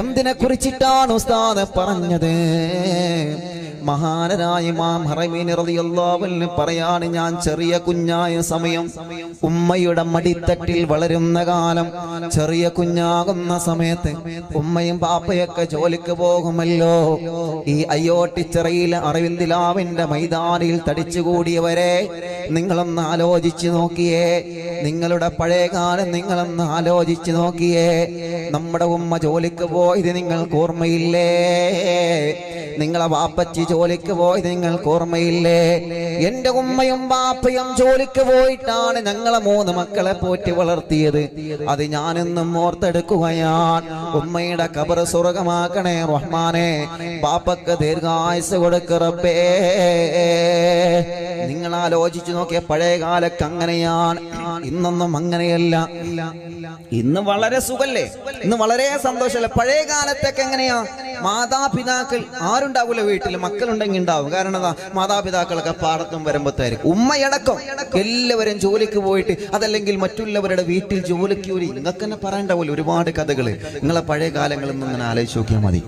S1: എന്തിനെ കുറിച്ചിട്ടാണ് ഉസ്താദ് പറഞ്ഞത്? മഹാനരായ ഇമാം ഹറമൈൻ റളിയല്ലാഹു അൻഹു പറയാണ്, ഞാൻ ചെറിയ കുഞ്ഞായ സമയം, ഉമ്മയുടെ മടിത്തട്ടിൽ വളരുന്ന കാലം, ചെറിയ കുഞ്ഞാകുന്ന സമയത്ത് ഉമ്മയും പാപ്പയൊക്കെ ജോലിക്ക് പോകുമല്ലോ. ഈ അയ്യോട്ടിച്ചിറയിലെ അറിവിന്ദിലാവിന്റെ മൈതാനിയിൽ തടിച്ചുകൂടിയവരെ നിങ്ങളൊന്ന് ആലോചിച്ചു നോക്കിയേ. നിങ്ങളുടെ പഴയ കാലം നിങ്ങളൊന്ന് ആലോചിച്ചു നോക്കിയേ. നമ്മുടെ ഉമ്മ ജോലിക്ക് പോയത് നിങ്ങൾക്ക് ഓർമ്മയില്ലേ? നിങ്ങളെ വാപ്പച്ചി ജോലിക്ക് പോയത് നിങ്ങൾക്ക് ഓർമ്മയില്ലേ? എന്റെ ഉമ്മയും ബാപ്പയും ജോലിക്ക് പോയിട്ടാണ് ഞങ്ങളെ 3 മക്കളെ പോറ്റി വളർത്തിയത്. അത് ഞാനെന്നും ഓർത്തെടുക്കുകയാണ്. ഉമ്മയുടെ ഖബർ സ്വർഗമാക്കണേ റഹ്മാനെ, ബാപ്പക്ക് ദീർഘായുസ് കൊടുക്ക് റബ്ബേ. നിങ്ങൾ ആലോചിച്ചു നോക്കിയ പഴയ കാലത്ത് അങ്ങനെയാണ്, ഇന്നൊന്നും അങ്ങനെയല്ല. ഇന്ന് വളരെ സുഖല്ലേ, ഇന്ന് വളരെ സന്തോഷമല്ലേ. പഴയ കാലത്തൊക്കെ എങ്ങനെയാ? മാതാപിതാക്കൾ ആരുണ്ടാവൂല വീട്ടിൽ, മക്കളുണ്ടെങ്കിൽ ഉണ്ടാവും. കാരണം എന്താ? മാതാപിതാക്കളൊക്കെ പാടത്തും വരുമ്പോഴത്തായിരിക്കും. ഉമ്മയടക്കം എല്ലാവരും ജോലിക്ക് പോയിട്ട്, അതല്ലെങ്കിൽ മറ്റുള്ളവരുടെ വീട്ടിൽ ജോലിക്ക് പോയി. നിങ്ങൾക്ക് തന്നെ പറയണ്ടാവില്ല ഒരുപാട് കഥകൾ. നിങ്ങളെ പഴയ കാലങ്ങളിൽ നിന്ന് ഇങ്ങനെ ആലോചിച്ച് നോക്കിയാൽ മതി.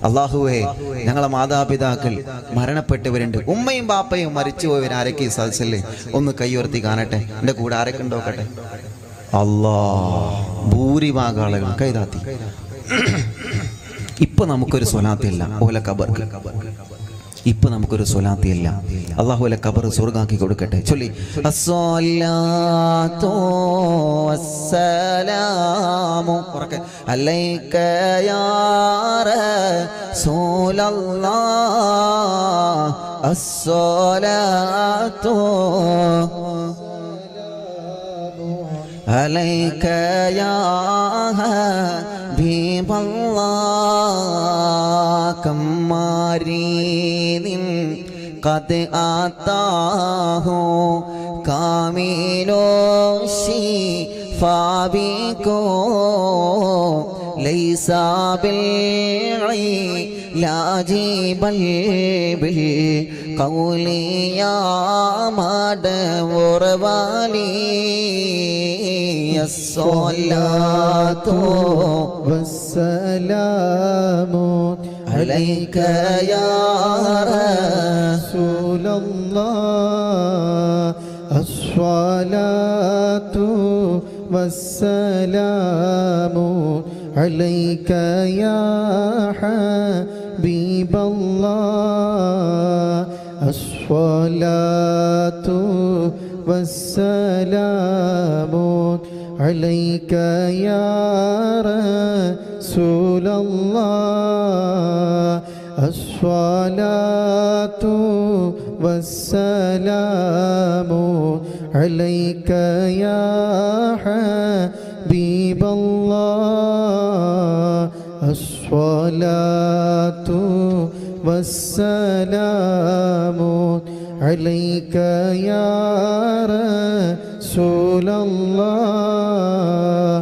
S1: അള്ളാഹുവേ, ഞങ്ങളെ മാതാപിതാക്കൾ മരണപ്പെട്ടവരുണ്ട്, ഉമ്മയും ബാപ്പയും മരിച്ചുപോയവർ ആരൊക്കെ ഈ സദസ്സില്ലേ? ഒന്ന് കൈയുയർത്തി കാണട്ടെ. എൻ്റെ കൂടെ ആരൊക്കെ ഉണ്ടോക്കട്ടെ? അല്ലാ, ഭൂരിഭാഗം ആളുകൾ കൈതാത്തി. ഇപ്പൊ നമുക്കൊരു സ്വലാത്തില്ല ഓല ഖബർക്ക്. ഇപ്പൊ നമുക്കൊരു സ്വലാത്തില്ല. അല്ലാഹു ഓല ഖബർ സ്വർഗ്ഗാക്കി കൊടുക്കട്ടെ. ചൊല്ലി അസ്സലാത്തു വസ്സലാമു അലൈക യാ റസൂലല്ലാഹ്. അസ്സലാത്തു അലൈക യാ ഹബീബല്ലാഹ്. കമ്മാരീനിൻ ഖദ് ആതാഹു കാമിലോ ശിഫാബികോ ലൈസ ബിൽഇലാജി ബൽ ബിൽ ഖൗലി യാ മദവറവാലി. الصلاة والسلام عليك يا رسول الله. الصلاة والسلام عليك يا حبيب الله. الصلاة والسلام عليك يا رسول الله. الصلاة والسلام عليك يا حبيب الله. الصلاة والسلام عليك يا رسول الله.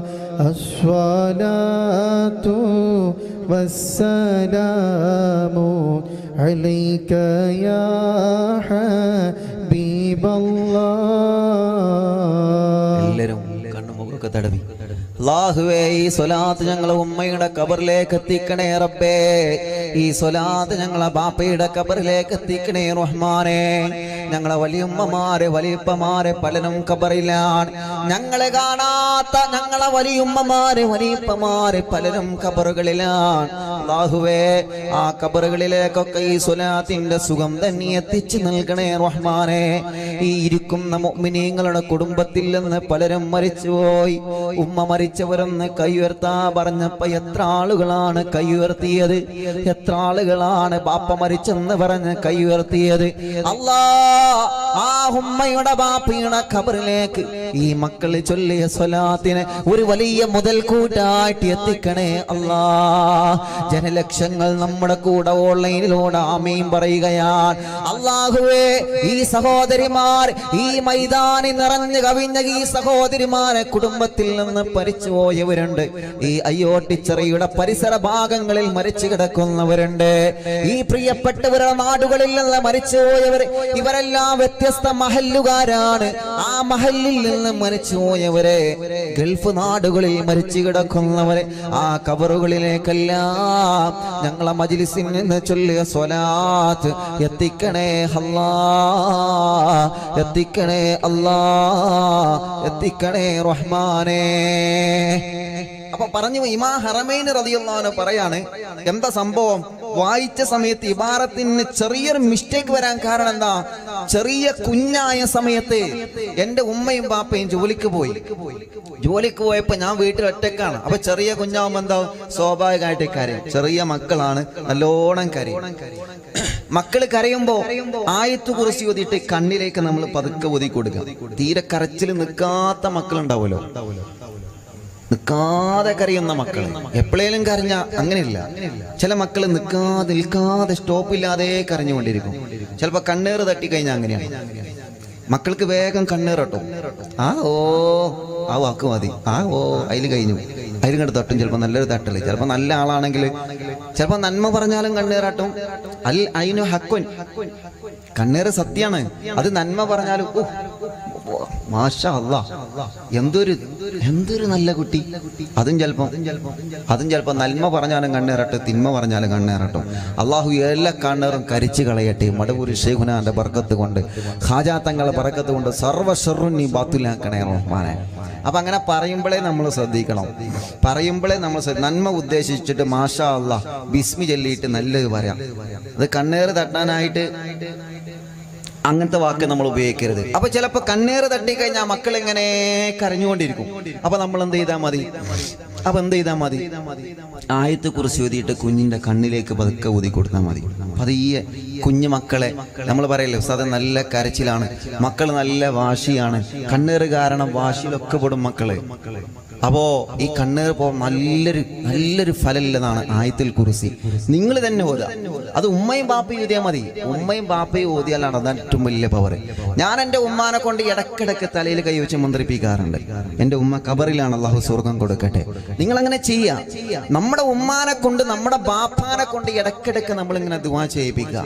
S1: الصلاة والسلام عليك يا حبيب الله. എല്ലാവരും കണ്ണുമുഖമൊക്കെ തടവി. അല്ലാഹുവേ, ഈ സ്വലാത്ത് ഞങ്ങളെ ഉമ്മയുടെ ഖബറിലേക്ക് എത്തിക്കണേ റബ്ബേ. ഈ സ്വലാത്ത് ഞങ്ങളെ ബാപ്പയുടെ ഖബറിലേക്ക് എത്തിക്കണേ റഹ്മാനേ. ഞങ്ങളെ വലിയുമ്മമാരെ വലിയപ്പമാരെ പലരും ഖബറിലാണ്. ഞങ്ങളെ കാണാത്ത ഞങ്ങളെ വലിയുമ്മമാരെ വലിയപ്പമാരെ പലരും ഖബറുകളിലാണ്. അല്ലാഹുവേ, ആ ഖബറുകളിലേക്കൊക്കെ ഈ സ്വലാത്തിന്റെ സുഖം തന്നെ എത്തിച്ചു നൽകണേ റഹ്മാനേ. ഈ ഇരിക്കുന്ന മുഅ്മിനീങ്ങളുടെ കുടുംബത്തിൽ നിന്ന് പലരും മരിച്ചുപോയി. ഉമ്മ മരിച്ചവരൊന്ന് കൈയുയർത്താ പറഞ്ഞപ്പോ എത്ര ആളുകളാണ് കൈയുയർത്തിയത്? എത്ര ആളുകളാണ് ബാപ്പ മരിച്ചെന്ന് പറഞ്ഞ് കൈയുയർത്തിയത്? അല്ലാ,
S2: ആ ഉമ്മയുടെ ബാപ്പയുടെ ഖബറിലേക്ക് ഈ മക്കൾ ചൊല്ലിയ സ്വലാത്തിനെ ഒരു വലിയ മുതൽക്കൂട്ടായിട്ട് എത്തിക്കണേ അല്ലാ. ജനലക്ഷങ്ങൾ നമ്മുടെ കൂടെ ഓൺലൈനിലൂടെ ആമീൻ പറയുകയാണ്. അല്ലാഹുവേ, ഈ സഹോദരിമാർ, ഈ മൈതാനി നിറഞ്ഞു കവിഞ്ഞ ഈ സഹോദരിമാരെ കുടുംബത്തിൽ നിന്ന് പരിച്ചുപോയവരുണ്ട്. ഈ അയ്യോട്ടിച്ചെറിയുടെ പരിസര ഭാഗങ്ങളിൽ മരിച്ചു കിടക്കുന്നവരുണ്ട്. ഈ പ്രിയപ്പെട്ടവരുടെ നാടുകളിൽ നിന്ന് മരിച്ചുപോയവർ, ഇവരെല്ലാം വ്യത്യസ്ത മഹല്ലുകാരാണ്. ആ മഹല്ലിൽ നിന്ന് മരിച്ചുപോയവരെ, ഗൾഫ് നാടുകളിൽ മരിച്ചു കിടക്കുന്നവരെ ആ കബറുകളിലേക്കെല്ലാം ഞങ്ങളെ മജ്ലിസിൽ നിന്ന് ചൊല്ലിയ സ്വലാത്ത് എത്തിക്കണേ അല്ലാ, എത്തിക്കണേ അല്ലാ, എത്തിക്കണേ റഹ്മാനേ. അപ്പൊ പറഞ്ഞു ഇമാ ഹറമൈൻ റളിയല്ലാഹു അൻഹു പറയാണ്, എന്താ സംഭവം? വായിച്ച സമയത്ത് ഇബാറത്തിന് ചെറിയൊരു മിസ്റ്റേക്ക് വരാൻ കാരണം എന്താ? ചെറിയ കുഞ്ഞായ സമയത്ത് എന്റെ ഉമ്മയും ബാപ്പയും ജോലിക്ക് പോയപ്പോ ഞാൻ വീട്ടിൽ ഒറ്റക്കാണ്. അപ്പൊ ചെറിയ കുഞ്ഞാവുമ്പോ എന്താ, സ്വാഭാവികമായിട്ട് കരയും. ചെറിയ മക്കളാണ്, നല്ലോണം കരയും. മക്കള് കരയുമ്പോ ആയത്ത് കുറിച്ച് ഓതിയിട്ട് കണ്ണിലേക്ക് നമ്മൾ പതുക്കെ ഒതുക്കി കൊടുക്കുക. തീരെ കരച്ചിൽ നിൽക്കാത്ത മക്കളുണ്ടാവുമല്ലോ, നിൽക്കാതെ കരയുന്ന മക്കൾ. എപ്പോഴേലും കരഞ്ഞ അങ്ങനെയില്ല. ചില മക്കൾ നിൽക്കാതെ സ്റ്റോപ്പില്ലാതെ കരഞ്ഞുകൊണ്ടിരിക്കും. ചിലപ്പോ കണ്ണേറ് തട്ടിക്കഴിഞ്ഞാൽ അങ്ങനെയാണ്. മക്കൾക്ക് വേഗം കണ്ണേറട്ടും. ആ വാക്ക് മതി, അതിൽ കഴിഞ്ഞു, അതിലും കണ്ട് തട്ടും. ചിലപ്പോൾ നല്ലൊരു തട്ടല്. ചിലപ്പോൾ നല്ല ആളാണെങ്കിൽ ചിലപ്പോൾ നന്മ പറഞ്ഞാലും കണ്ണേറാട്ടും. അതിനു ഹക്കുൻ, കണ്ണേറ് സത്യാണ്. അത് നന്മ പറഞ്ഞാലും മാഷാ അല്ലാ, എന്തൊരു നല്ല കുട്ടി. അതും ചിലപ്പോ നന്മ പറഞ്ഞാലും കണ്ണേറട്ടെ, തിന്മ പറഞ്ഞാലും കണ്ണേറട്ടും. അള്ളാഹു എല്ലാ കണ്ണേറും കരിച്ചു കളയട്ടെ. മടവൂർ ശൈഖുനാന്റെ ബർക്കത്ത് കൊണ്ട്, ഖാജാ തങ്ങളുടെ ബർക്കത്ത് കൊണ്ട് സർവ്വ ഷർറുൻ നീ ബാത്തിലാക്കണേ റഹ്മാനെ. അപ്പൊ അങ്ങനെ പറയുമ്പോഴേ നമ്മൾ ശ്രദ്ധിക്കണം. നന്മ ഉദ്ദേശിച്ചിട്ട് മാഷാ അല്ലാ ബിസ്മി ചൊല്ലിയിട്ട് നല്ലത് പറയാം. അത് കണ്ണേറ് തട്ടാനായിട്ട് അങ്ങനത്തെ വാക്ക് നമ്മൾ ഉപയോഗിക്കരുത്. അപ്പൊ ചിലപ്പോ കണ്ണേറ് തട്ടിക്കഴിഞ്ഞാൽ മക്കൾ ഇങ്ങനെ കരഞ്ഞുകൊണ്ടിരിക്കും. അപ്പൊ നമ്മൾ എന്ത് ചെയ്താൽ മതി? ആയത്ത് കുറിച്ച് ഓതിയിട്ട് കുഞ്ഞിന്റെ കണ്ണിലേക്ക് പതുക്കെ ഊതി കൊടുത്താൽ മതി. പതിയെ കുഞ്ഞു മക്കളെ നമ്മൾ പറയല്ലോ, അത് നല്ല കരച്ചിലാണ്, മക്കൾ നല്ല വാശിയാണ്, കണ്ണേറ് കാരണം വാശിയിലൊക്കെ പെടും മക്കള്. അപ്പോ ഈ കണ്ണേർ പോ നല്ലൊരു ഫലമില്ലെന്നാണ് ആയത്തുൽ കുർസി. നിങ്ങൾ തന്നെ ഓതുക. അത് ഉമ്മയും ബാപ്പയും ഓതിയാൽ മതി. ഉമ്മയും ബാപ്പയും ഓതിയാലാണ് അതാണ് ഏറ്റവും വലിയ പവർ. ഞാൻ എൻ്റെ ഉമ്മാനെ കൊണ്ട് ഇടക്കിടക്ക് തലയിൽ കൈവച്ച് മന്ത്രിപ്പിക്കാറുണ്ട്. എൻ്റെ ഉമ്മ ഖബറിലാണ്, അല്ലാഹു സ്വർഗം കൊടുക്കട്ടെ. നിങ്ങൾ അങ്ങനെ ചെയ്യാം. നമ്മുടെ ഉമ്മാനെ കൊണ്ട്, നമ്മുടെ ബാപ്പാനെ കൊണ്ട് ഇടക്കിടക്ക് നമ്മളിങ്ങനെ ദുആ ചെയ്യിപ്പിക്കുക.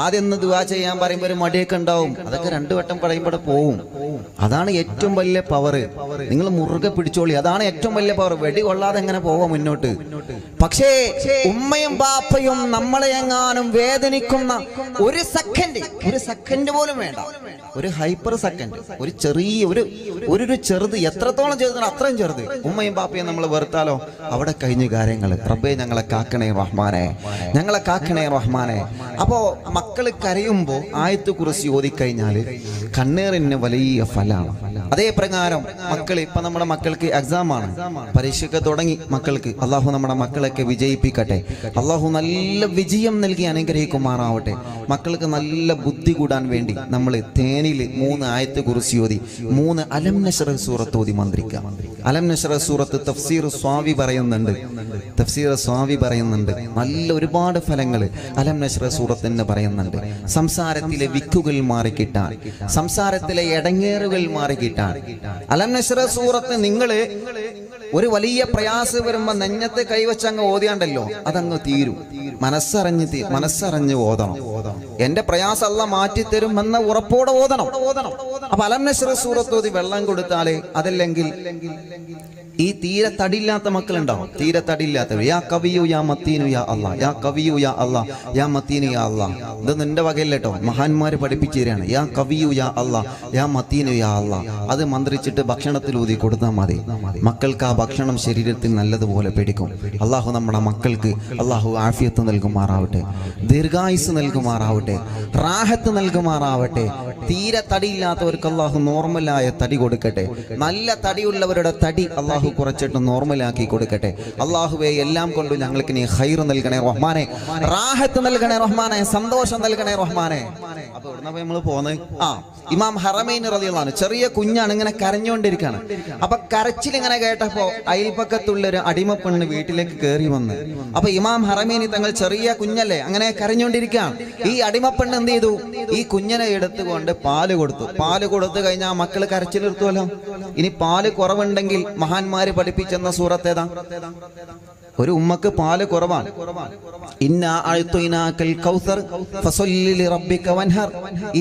S2: ആദ്യം ഒന്ന് ദുആ ചെയ്യാൻ പറയുമ്പോൾ ഒരു മടിയൊക്കെ ഉണ്ടാവും. അതൊക്കെ 2 വട്ടം പറയുമ്പോൾ പോവും. അതാണ് ഏറ്റവും വലിയ പവർ. നിങ്ങൾ മുറുകെ പിടിച്ചോളി. അതാണ് ഏറ്റവും വലിയ പവർ. വെടി കൊള്ളാതെ എങ്ങനെ പോവാം മുന്നോട്ട്. പക്ഷേ ഉമ്മയും ബാപ്പയും നമ്മളെ എങ്ങാനും വേദനിക്കുന്ന ഒരു സെക്കൻഡ് പോലും വേണ്ട. ഒരു ഹൈപ്പർ സെക്കൻഡ്, ഒരു ചെറിയ ഒരു ചെറുത്, എത്രത്തോളം ചെറുതാണ് അത്രയും ചെറുത്. ഉമ്മയും ബാപ്പയും നമ്മൾ വെറുത്താലോ അവിടെ കഴിഞ്ഞ കാര്യങ്ങൾ. റബ്ബേ ഞങ്ങളെ കാക്കണേ റഹ്മാനെ, ഞങ്ങളെ കാക്കണേ റഹ്മാനെ. അപ്പോ മക്കള് കരയുമ്പോ ആയത്ത് കുറിച്ച് ഓതിക്കഴിഞ്ഞാല് കണ്ണേറിന് വലിയ ഫലാണ്. അതേ പ്രകാരം മക്കള് ഇപ്പൊ നമ്മുടെ മക്കൾക്ക് എക്സാം ആണ്, പരീക്ഷയൊക്കെ തുടങ്ങി മക്കൾക്ക്. അള്ളാഹു നമ്മുടെ മക്കളൊക്കെ വിജയിപ്പിക്കട്ടെ. അള്ളാഹു നല്ല വിജയം നൽകി അനുഗ്രഹിക്കുമാറാവട്ടെ. മക്കൾക്ക് നല്ല ബുദ്ധി കൂടാൻ വേണ്ടി നമ്മൾ തേനിൽ 3 ആയത്ത് കുറിച്ച് ഓതി, 3 അലം നശ്റ സൂറത്ത് ഓതി മന്ത്രിക്കുക. അലം നശ്റ സൂറത്ത് തഫ്സീർ സ്വാവി പറയുന്നുണ്ട്. നല്ല ഒരുപാട് ഫലങ്ങൾ അലം നശ്റ സൂറത്ത് തന്നെ പറയുന്നുണ്ട്. സംസാരത്തിലെ വിക്കുകൾ മാറിക്കിട്ടാൻ, സംസാരത്തിലെ ഇടങ്ങേറുകൾ മാറിക്കിട്ടാൻ അലം നശ്റ സൂറത്ത് നിങ്ങൾ ഒരു വലിയ പ്രയാസം വരുമ്പോ നെഞ്ഞത്തെ കൈവച്ച് അങ്ങ് ഓതിയാണ്ടല്ലോ, അതങ്ങ് തീരും. മനസ്സറിഞ്ഞ് ഓതണം. എന്റെ പ്രയാസം അല്ലാഹ് മാറ്റിത്തരും എന്ന ഉറപ്പോടെ ഓതണം. അപ്പൊ അലം നശ്റ സൂറത്ത് ഓതി വെള്ളം കൊടുത്താലേ, അതല്ലെങ്കിൽ ഈ തീരെ തടിയില്ലാത്ത മക്കളുണ്ടാവും. തീരെ തടിയില്ലാത്തവർ, യാ കവിയു യാ മത്തീനു യാ അല്ലാ, യാ കവിയു യാ അല്ലാ, യാ മത്തീനു യാ അല്ലാ. ഇതൊന്നും എന്റെ വകയില്ല കേട്ടോ, മഹാന്മാര് പഠിപ്പിച്ചു തരാണ്. യാ കവിയു യാ അല്ലാ, യാ മത്തീനു യാ അല്ലാ. അത് മന്ത്രിച്ചിട്ട് ഭക്ഷണത്തിൽ ഊതി കൊടുത്താൽ മതി. മക്കൾക്ക് ആ ഭക്ഷണം ശരീരത്തിൽ നല്ലതുപോലെ പിടിക്കും. അള്ളാഹു നമ്മുടെ മക്കൾക്ക് അള്ളാഹു ആഫിയത്ത് നൽകുമാറാവട്ടെ, ദീർഘായുസ് നൽകുമാറാവട്ടെ, റാഹത്ത് നൽകുമാറാവട്ടെ. തീരെ തടിയില്ലാത്തവർക്ക് അള്ളാഹു നോർമലായ തടി കൊടുക്കട്ടെ. നല്ല തടിയുള്ളവരുടെ തടി അള്ളാഹു കുറച്ചിട്ട് നോർമലാക്കി കൊടുക്കട്ടെ. അള്ളാഹുവെ എല്ലാം കൊണ്ട് ഞങ്ങൾക്ക് നീ ഖൈർ നൽകണേ റഹ്മാനെ, റാഹത്ത് നൽകണേ റഹ്മാനെ, സന്തോഷം നൽകണേ റഹ്മാനെ.
S1: അപ്പൊ എവിടുന്ന നമ്മൾ പോന്ന് ഇമാം ഹറമൈൻ റളിയല്ലാഹു അൻഹു ചെറിയ കുഞ്ഞാണ്, ഇങ്ങനെ കരഞ്ഞുകൊണ്ടിരിക്കുകയാണ്. അപ്പൊ കരച്ചിൽ ഇങ്ങനെ കേട്ടപ്പോ അയൽപക്കത്തുള്ള ഒരു അടിമപ്പെണ്ണ് വീട്ടിലേക്ക് കയറി വന്ന്. അപ്പൊ ഇമാം ഹറമൈനി തങ്ങൾ ചെറിയ കുഞ്ഞല്ലേ അങ്ങനെ കരഞ്ഞുകൊണ്ടിരിക്കുകയാണ്. ഈ അടിമപ്പെണ്ണ് എന്ത് ചെയ്തു? ഈ കുഞ്ഞിനെ എടുത്തുകൊണ്ട് പാല് കൊടുത്തു. പാല് കൊടുത്തു കഴിഞ്ഞാൽ മക്കള് കരച്ചിൽ നിർത്തുമല്ലോ. ഇനി പാല് കുറവുണ്ടെങ്കിൽ മഹാന്മാര് പഠിപ്പിച്ചെന്ന സൂറത്ത് ഏതാ? ഒരു ഉമ്മക്ക് പാല് കുറവാണ്, ഇന്നാ അഅ്തൈനാകൽ കൗസർ ഫസല്ലി ലിറബ്ബിക വൻഹർ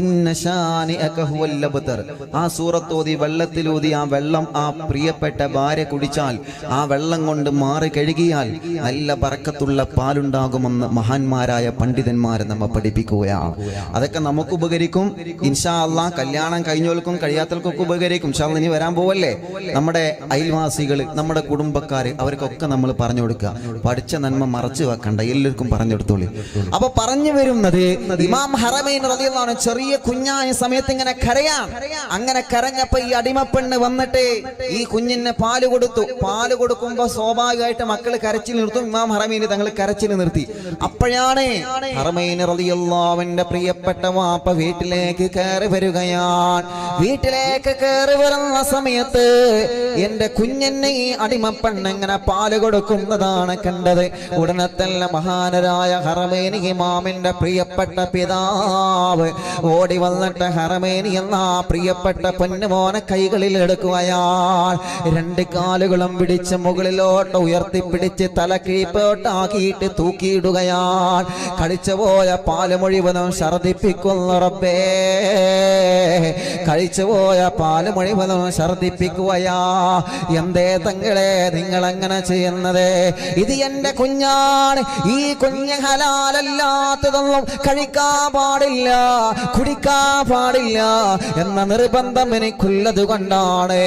S1: ഇന്ന ശാനിഅക ഹുവൽ അബ്തർ. ആ സൂറത്ത് ഓതി വെള്ളത്തിലൂതി ആ വെള്ളം ആ പ്രിയപ്പെട്ട ഭാര്യ കുടിച്ചാൽ, ആ വെള്ളം കൊണ്ട് മാറി കഴുകിയാൽ നല്ല ബറക്കത്തുള്ള പാലുണ്ടാകുമെന്ന് മഹാന്മാരായ പണ്ഡിതന്മാരെ നമ്മെ പഠിപ്പിക്കുകയാണ്. അതൊക്കെ നമുക്ക് ഉപകരിക്കും ഇൻഷാ അല്ലാഹ്. കല്യാണം കഴിഞ്ഞവർക്കും കഴിയാത്തവർക്കൊക്കെ ഉപകരിക്കും ഇൻഷാ അല്ലാഹ്. ഇനി വരാൻ പോവല്ലേ നമ്മുടെ അയൽവാസികൾ, നമ്മുടെ കുടുംബക്കാര്, അവർക്കൊക്കെ നമ്മൾ പറഞ്ഞു കൊടുക്കുക. പഠിച്ച നന്മ മറച്ചു വെക്കണ്ട, എല്ലാവർക്കും പറഞ്ഞു കൊടുത്തോളി. അപ്പൊ പറഞ്ഞു വരുന്നത് ഇമാം ഹറമൈൻ റളിയല്ലാഹു അൻഹു ചെറിയ കുഞ്ഞായ സമയത്ത് ഇങ്ങനെ കരയാൻ. അങ്ങനെ കരഞ്ഞപ്പോ ഈ അടിമപ്പെണ്ണ് വന്നിട്ട് ഈ കുഞ്ഞിന് പാല് കൊടുത്തു. പാല് കൊടുക്കുമ്പോ സ്വാഭാവികമായിട്ട് മക്കള് കരച്ചിൽ നിർത്തും. ഇമാം ഹറമൈൻ തങ്ങൾ കരച്ചിൽ നിർത്തി. അപ്പോഴാണ് ഹറമൈൻ റളിയല്ലാഹു അൻഹുവിന്റെ പ്രിയപ്പെട്ട വാപ്പ വീട്ടിലേക്ക് കയറി വരികയാണ്. വീട്ടിലേക്ക് കയറി വരുന്ന സമയത്ത് എന്റെ കുഞ്ഞിന് ഈ അടിമപ്പെണ്ണ് ഇങ്ങനെ പാല് കൊടുക്കുന്നതാണ് കണ്ടത്. ഉടനെ തന്നെ മഹാനരായ ഹറമൈനി ഇമാമിന്റെ പ്രിയപ്പെട്ട പിതാവ് ഓടി വന്നിട്ട് ഹറമൈനി എന്ന പ്രിയപ്പെട്ട പൊന്നുമോനെ കൈകളിൽ എടുക്കുകയാൽ രണ്ട് കാലുകളും പിടിച്ച് മുകളിലോട്ട് ഉയർത്തിപ്പിടിച്ച് തല കീഴ്പോട്ടാക്കിയിട്ട് തൂക്കിയിടുകയാൽ കഴിച്ചുപോയ പാല് മുഴുവനും ഛർദിപ്പിക്കുന്നു റബ്ബേ. കഴിച്ചുപോയ പാല് മുഴുവനും ഛർദിപ്പിക്കുകയാ. എന്തേ തങ്ങളെ നിങ്ങൾ അങ്ങനെ ചെയ്യുന്നത്? ഇത് എന്റെ കുഞ്ഞാണ്, ഈ കുഞ്ഞ് ഹലാലല്ലാത്തതൊന്നും കഴിക്കാൻ പാടില്ല, കുടിക്കാൻ പാടില്ല എന്ന നിർബന്ധം എനിക്കുള്ളത് കൊണ്ടാണ്.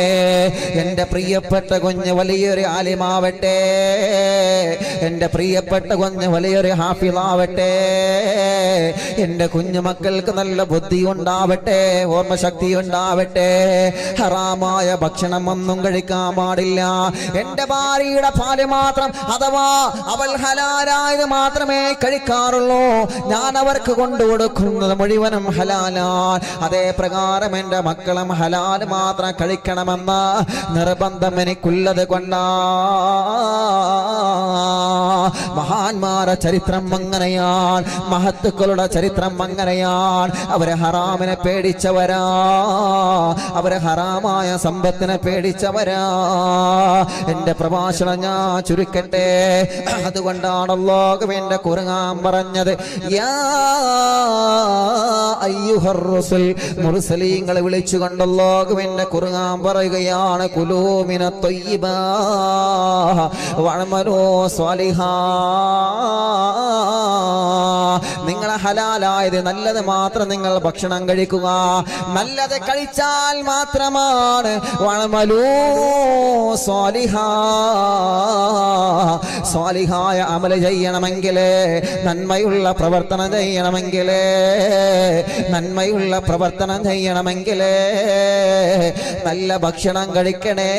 S1: എന്റെ പ്രിയപ്പെട്ട കുഞ്ഞ് വലിയൊരു ആലിമാവട്ടെ, എന്റെ പ്രിയപ്പെട്ട കുഞ്ഞ് വലിയൊരു ഹാഫിളാവട്ടെ, എന്റെ കുഞ്ഞു മക്കൾക്ക് നല്ല ബുദ്ധി ഉണ്ടാവട്ടെ, ഓർമ്മശക്തി ഉണ്ടാവട്ടെ. ഹറാമായ ഭക്ഷണം ഒന്നും കഴിക്കാൻ പാടില്ല. എന്റെ ഭാര്യയുടെ പാല് മാത്രം, അഥവാ അവൾ ഹലാലായത് മാത്രമേ കഴിക്കാറുള്ളൂ. ഞാൻ അവർക്ക് കൊണ്ടുകൊടുക്കുന്നത് മുഴുവനും ഹലാലാൻ. അതേ പ്രകാരം എന്റെ മക്കളും ഹലാൽ മാത്രം കഴിക്കണമെന്ന നിർബന്ധം എനിക്കുള്ളത് കൊണ്ടാ. മഹാന്മാരുടെ ചരിത്രം അങ്ങനെയാണ്, മഹത്തുക്കളുടെ ചരിത്രം അങ്ങനെയാണ്. അവരെ ഹറാമിനെ പേടിച്ചവരാ, അവരെ ഹറാമായ സമ്പത്തിനെ പേടിച്ചവരാ. എന്റെ പ്രഭാഷണം ഞാൻ ചുരുക്കട്ടെ. അതുകൊണ്ടാണ് അല്ലാഹുവിന്റെ ഖുർആൻ പറഞ്ഞത്, യാ അയ്യുഹർ റസൂൽ, മുർസലീങ്ങളെ വിളിച്ചുകൊണ്ട് അല്ലാഹുവിന്റെ ഖുർആൻ പറയുകയാണ്, കുലൂ മിനത് ത്വയ്യിബാ വഅമലൂ സ്വാലിഹാ. നിങ്ങൾ ഹലാലായത് നല്ലത് മാത്രം നിങ്ങൾ ഭക്ഷണം കഴിക്കുക. നല്ലത് കഴിച്ചാൽ മാത്രമാണ് വഅമലൂ സ്വാലിഹാ. സ്വാലിഹായ അമൽ ചെയ്യണമെങ്കിൽ, നന്മയുള്ള പ്രവർത്തനം ചെയ്യണമെങ്കിൽ, നന്മയുള്ള പ്രവർത്തനം ചെയ്യണമെങ്കിൽ നല്ല ഭക്ഷണം കഴിക്കണേ.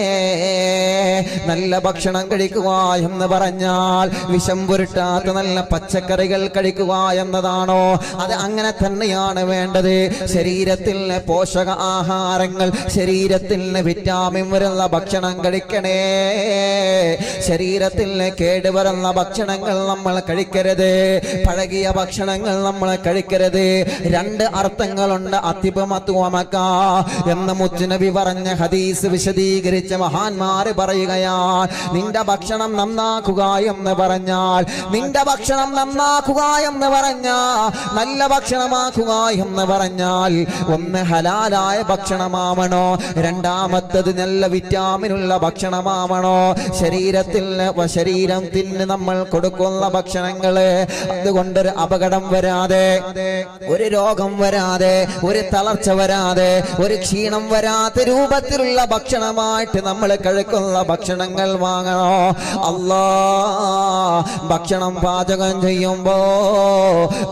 S1: നല്ല ഭക്ഷണം കഴിക്കുക എന്ന് പറഞ്ഞാൽ വിഷം പുരട്ടാത്ത നല്ല പച്ചക്കറികൾ കഴിക്കുക എന്നതാണോ? അത് അങ്ങനെ തന്നെയാണ് വേണ്ടത്. ശരീരത്തിന് പോഷക ആഹാരങ്ങൾ, ശരീരത്തിന് വിറ്റാമിൻ വരുന്ന ഭക്ഷണം കഴിക്കണേ. ശരീരത്തിന് കേടുവരുന്ന ഭക്ഷണങ്ങൾ നമ്മൾ കഴിക്കരുത്, പഴകിയ ഭക്ഷണങ്ങൾ നമ്മൾ കഴിക്കരുത്. രണ്ട് അർത്ഥങ്ങളുണ്ട് അതിപമത്വമക്ക എന്ന് മുത്തുനബി പറഞ്ഞ ഹദീസ് വിശദീകരിച്ച മഹാന്മാര് പറയുകയാണ്. നിന്റെ ഭക്ഷണം നന്നാക്കുക എന്ന് പറഞ്ഞാൽ, നിന്റെ ഭക്ഷണം നന്നാക്കുക എന്ന് പറഞ്ഞാൽ, നല്ല ഭക്ഷണമാക്കുക എന്ന് പറഞ്ഞാൽ ഒന്ന് ഹലാലായ ഭക്ഷണമാവണോ, രണ്ടാമത്തത് നല്ല വിറ്റാമിനുള്ള ഭക്ഷണമാവണോ. ശരീരത്തിന് നമ്മൾ കൊടുക്കുന്ന ഭക്ഷണങ്ങള് അതുകൊണ്ടൊരു അപകടം വരാതെ, ഒരു രോഗം വരാതെ, ഒരു തളർച്ച വരാതെ, ഒരു ക്ഷീണം വരാത്ത രൂപത്തിലുള്ള ഭക്ഷണമായിട്ട് നമ്മൾ കഴിക്കുന്ന ഭക്ഷണങ്ങൾ വാങ്ങണോ. അല്ലാ, ഭക്ഷണം പാചകം ചെയ്യുമ്പോ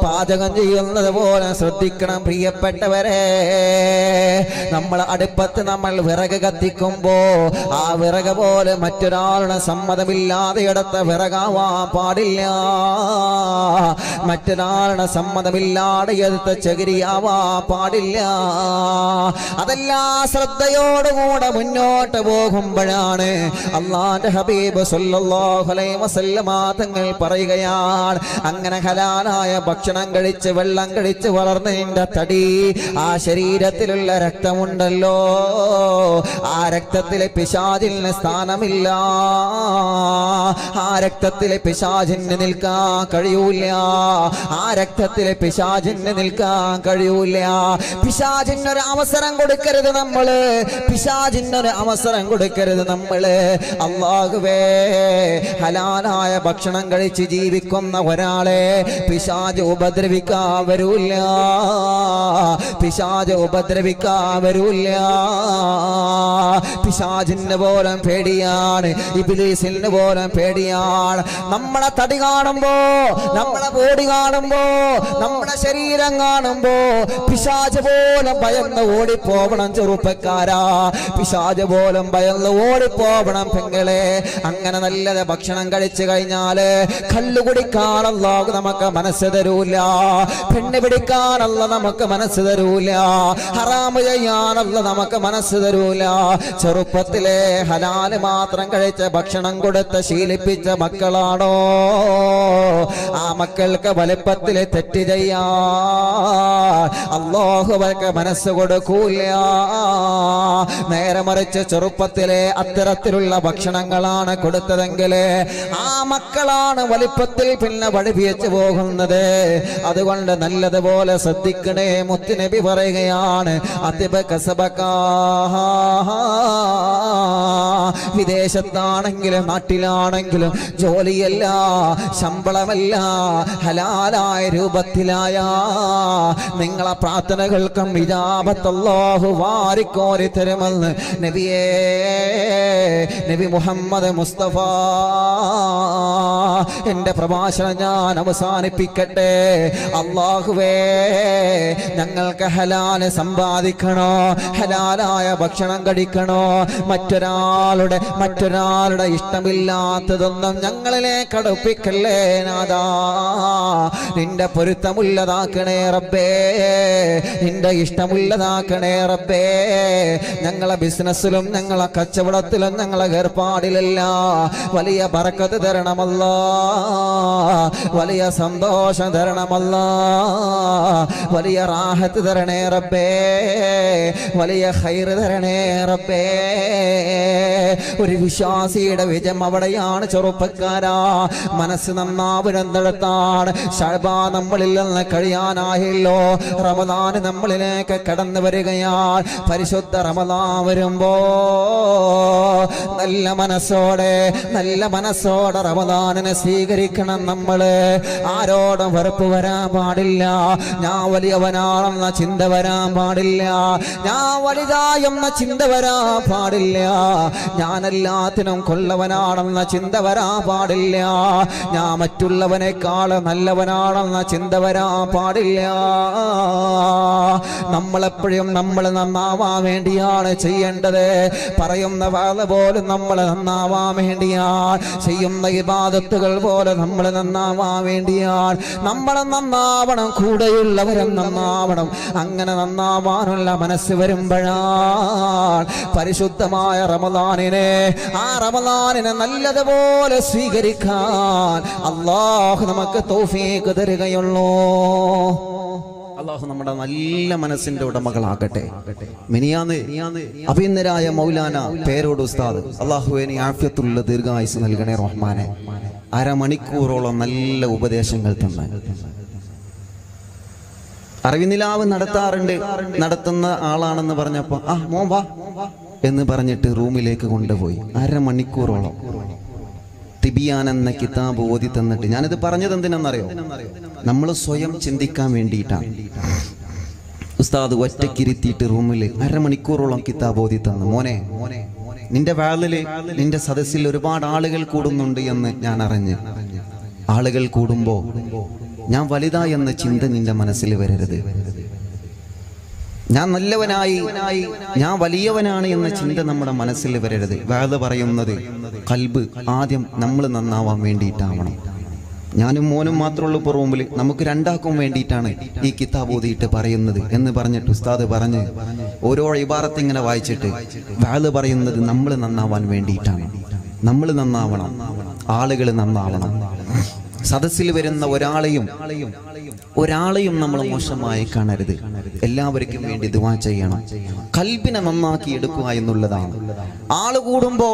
S1: പാചകം ചെയ്യുന്നത് പോലെ ശ്രദ്ധിക്കണം പ്രിയപ്പെട്ടവരെ. നമ്മൾ അടുപ്പത്ത് നമ്മൾ വിറക് കത്തിക്കുമ്പോ ആ വിറക് പോലെ മറ്റൊരാളുടെ സമ്മതമില്ലാതെ എടുത്ത വിറകാവാൻ പാടില്ല.
S2: മറ്റൊരാളുടെ സമ്മതമില്ലാതെ എടുത്ത ചകിരിയാവാ പാടില്ല. അതെല്ലാം ശ്രദ്ധയോടുകൂടെ മുന്നോട്ട് പോകുമ്പോഴാണ് അല്ലാഹുവിന്റെ ഹബീബ് സല്ലല്ലാഹു അലൈഹി വസല്ലമ തങ്ങൾ പറയുകയാണ്, അങ്ങനെ ഹലാലായ ഭക്ഷണം കഴിച്ച് വെള്ളം കഴിച്ച് വളർന്നതിന്റെ തടി, ആ ശരീരത്തിലുള്ള രക്തമുണ്ടല്ലോ, ആ രക്തത്തിലെ പിശാചിന് സ്ഥാനമില്ല. ആ രക്തത്തിലെ പിശാചിന് നിൽക്കാൻ കഴിയൂല. ആ രക്തത്തിലെ പിശാചിന് നിൽക്കാൻ കഴിയൂല. പിശാചിനൊരു അവസരം കൊടുക്കരുത് നമ്മള്. പിശാചിനൊരു അവസരം കൊടുക്കരുത് നമ്മള്. അല്ലാഹുവേ, ഹലാലായ ഭക്ഷണം കഴിച്ച് ജീവിക്കുന്ന ഒരാളെ പിശാച് ഉപദ്രവിക്കാൻ വരൂല്ല. പിശാച് ഉപദ്രവിക്കാൻ വരൂല്ല. പിശാചിന് പോലും പേടിയാണ്, ഇബ്ലീസിന് പോലും പേടിയാണ്. നമ്മളെ തടി കാണുമ്പോ, നമ്മളെ ബോഡി കാണുമ്പോ, നമ്മുടെ ശരീരം കാണുമ്പോ പിശാച് പോലും ഭയന്ന് ഓടിപ്പോവണം ചെറുപ്പക്കാരാ. പിശാച് പോലും ഭയന്ന് ഓടിപ്പോവണം പെങ്ങളെ. അങ്ങനെ നല്ലത് ഭക്ഷണം കഴിച്ചു കഴിഞ്ഞാല് കള്ളു കുടിക്കാനുള്ള നമുക്ക് മനസ്സ് തരൂല, പെണ്ണ് പിടിക്കാനുള്ള നമുക്ക് മനസ്സ് തരൂല, ഹറാമ് ചെയ്യാനുള്ള നമുക്ക് മനസ്സ് തരൂല. ചെറുപ്പത്തിലെ ഹലാല് മാത്രം കഴിച്ച ഭക്ഷണം കൊടുത്ത് ശീലിപ്പിച്ച മക്കളാണോ, ആ മക്കൾക്ക് വലുപ്പത്തില് തെറ്റ് ചെയ്യാൻ അല്ലാഹു അവർക്ക് മനസ്സ് കൊടുക്കൂല. നേരെ മറിച്ച് ചെറുപ്പത്തിലെ അത്തരത്തിലുള്ള ഭക്ഷണങ്ങളാണ് കൊടുത്തതെങ്കിൽ ആ മക്കളാണ് വലിപ്പത്തിൽ പിന്നെ വഴിപിയച്ചു പോകുന്നത്. അതുകൊണ്ട് നല്ലതുപോലെ ശ്രദ്ധിക്കണേ. മുത്തുനബി പറയുകയാണ്, വിദേശത്താണെങ്കിലും നാട്ടിലാണെങ്കിലും ജോലിയല്ല, ശമ്പളമല്ല, ഹലാലായ രൂപത്തിലായ നിങ്ങളെ പ്രാർത്ഥനകൾക്കും ഇജാബത്ത് അല്ലാഹു വാരിക്കോരി തരുമെന്ന് നബിയേ, നബി മുഹമ്മദ് മുസ്തഫ. എന്റെ പ്രഭാഷണം ഞാൻ അവസാനിപ്പിക്കട്ടെ. അല്ലാഹുവേ, ഞങ്ങൾക്ക് ഹലാല് സമ്പാദിക്കണോ, ഹലാലായ ഭക്ഷണം കഴിക്കണോ, മറ്റൊരാളുടെ ഇഷ്ടമില്ലാത്തതൊന്നും ഞങ്ങളിലേക്ക് അടുപ്പിക്കല്ലേ നാഥാ. നിന്റെ പൊരുത്തമുള്ളതാക്കണേ റബ്ബേ, നിന്റെ ഇഷ്ടമുള്ളതാക്കണേ റബ്ബേ. ഞങ്ങളെ ബിസിനസ്സിലും ഞങ്ങളെ കച്ചവടത്തിലും ഞങ്ങളെ ഏർപ്പാടിലല്ല വലിയ ബറക്കത്ത് തരണമല്ലാ, വലിയ സന്തോഷം തരണമല്ലാ, വലിയ റാഹത്ത് തരണേ റബ്ബേ, വലിയ ഖൈറ് തരണേ റബ്ബേ. ഒരു വിശ്വാസിയുടെ വിജയം അവിടെയാണ് ചെറുപ്പക്കാരാ. മനസ്സ് നന്നാവുന്നിടത്താണ്. ശഅബാൻ നമ്മളിൽ നിന്ന് കഴിയാനായല്ലോ. റമദാൻ നമ്മളിലേക്ക് കടന്നു വരികയാണ്. പരിശുദ്ധ റമദാൻ വരുമ്പോ നല്ല മനസ്സോടെ റമദാനിനെ സ്വീകരിക്കണം നമ്മള്. ആരോടും വെറുപ്പ് വരാൻ പാടില്ല. ഞാൻ വലിയവനാണെന്ന ചിന്ത വരാൻ പാടില്ല. ഞാൻ വലുതായെന്ന ചിന്ത വരാൻ പാടില്ല. ഞാൻ എല്ലാത്തിനും കൊള്ളവനാണെന്ന ചിന്ത വരാൻ പാടില്ല. ഞാൻ മറ്റുള്ളവനേക്കാൾ നല്ലവനാണെന്ന ചിന്ത വരാൻ പാടില്ല. നമ്മളെപ്പോഴും നമ്മൾ നന്നാവാൻ വേണ്ടിയാണ് ചെയ്യേണ്ടത്. പറയുന്ന വാദ പോലും നമ്മൾ നന്നാവാൻ വേണ്ടിയാണ്. ചെയ്യുന്ന ഇബാദത്തുകൾ പോലെ നമ്മൾ നന്നാവാൻ വേണ്ടിയാണ്. നമ്മൾ നന്നാവണം, കൂടെയുള്ളവരും നന്നാവണം. അങ്ങനെ നന്നാവാനുള്ള മനസ്സ് വരുമ്പോഴാണ് പരിശുദ്ധമായ റമദാനിനെ, ആ റമദാനിനെ നല്ലതുപോലെ സ്വീകരിക്കാൻ അല്ലാഹു നമുക്ക് തൗഫീഖ് തരുകയുള്ളൂ. അല്ലാഹു നമ്മുടെ നല്ല മനസ്സിന്റെ ഉടമകളാകട്ടെ. മിനിയാന്ന് അഭിനന്ദനായ മൗലാന പേരോട് ഉസ്താദ്, അല്ലാഹുവേ നീ ആഫിയത്തുള്ള ദീർഘായുസ് നൽകണേ റഹ്മാനെ. അരമണിക്കൂറോളം നല്ല ഉപദേശങ്ങൾ തന്ന അറിവിനിലാവ് നടത്തുന്ന ആളാണെന്ന് പറഞ്ഞപ്പോ ആ മോൻ വാ എന്ന് പറഞ്ഞിട്ട് റൂമിലേക്ക് കൊണ്ടുപോയി. അരമണിക്കൂറോളം തിബിയാൻ എന്ന കിതാബ് ഓതി തന്നിട്ട്, ഞാനിത് പറഞ്ഞത് എന്തിനെന്നറിയോ, നമ്മൾ സ്വയം ചിന്തിക്കാൻ വേണ്ടിയിട്ടാണ്. ഉസ്താദ് ഒറ്റക്കിരുത്തിയിട്ട് റൂമിൽ അരമണിക്കൂറോളം കിതാബ് ഓതി തന്നു. മോനെ, നിന്റെ വാളില് നിന്റെ സദസ്സിൽ ഒരുപാട് ആളുകൾ കൂടുന്നുണ്ട് എന്ന് ഞാൻ അറിഞ്ഞ്. ആളുകൾ കൂടുമ്പോ ഞാൻ വലുതാ എന്ന ചിന്ത നിന്റെ മനസ്സിൽ വരരുത്. ഞാൻ നല്ലവനായി, ഞാൻ വലിയവനാണ് എന്ന ചിന്ത നമ്മുടെ മനസ്സിൽ വരരുത്. വാദ പറയുന്നത് ഖൽബ് ആദ്യം നമ്മൾ നന്നാവാൻ വേണ്ടിയിട്ടാവണം.
S1: ഞാനും മോനും മാത്രമുള്ളൂ പുറമുമ്പിൽ, നമുക്ക് രണ്ടാക്കും വേണ്ടിയിട്ടാണ് ഈ കിതാബ് ഓതിയിട്ട് പറയുന്നത് എന്ന് പറഞ്ഞിട്ട് ഉസ്താദ് പറഞ്ഞ് ഓരോ ഇബാറത്ത് ഇങ്ങനെ വായിച്ചിട്ട് വാല് പറയുന്നത് നമ്മൾ നന്നാവാൻ വേണ്ടിയിട്ടാണ്. നമ്മൾ നന്നാവണം, ആളുകൾ നന്നാവണം. സദസ്സിൽ വരുന്ന ഒരാളെയും നമ്മൾ മോശമായി കാണരുത്. എല്ലാവർക്കും വേണ്ടി ദുആ ചെയ്യണം. ഖൽബിനെ നന്നാക്കി എടുക്കുക എന്നുള്ളതാണ്. ആള് കൂടുമ്പോ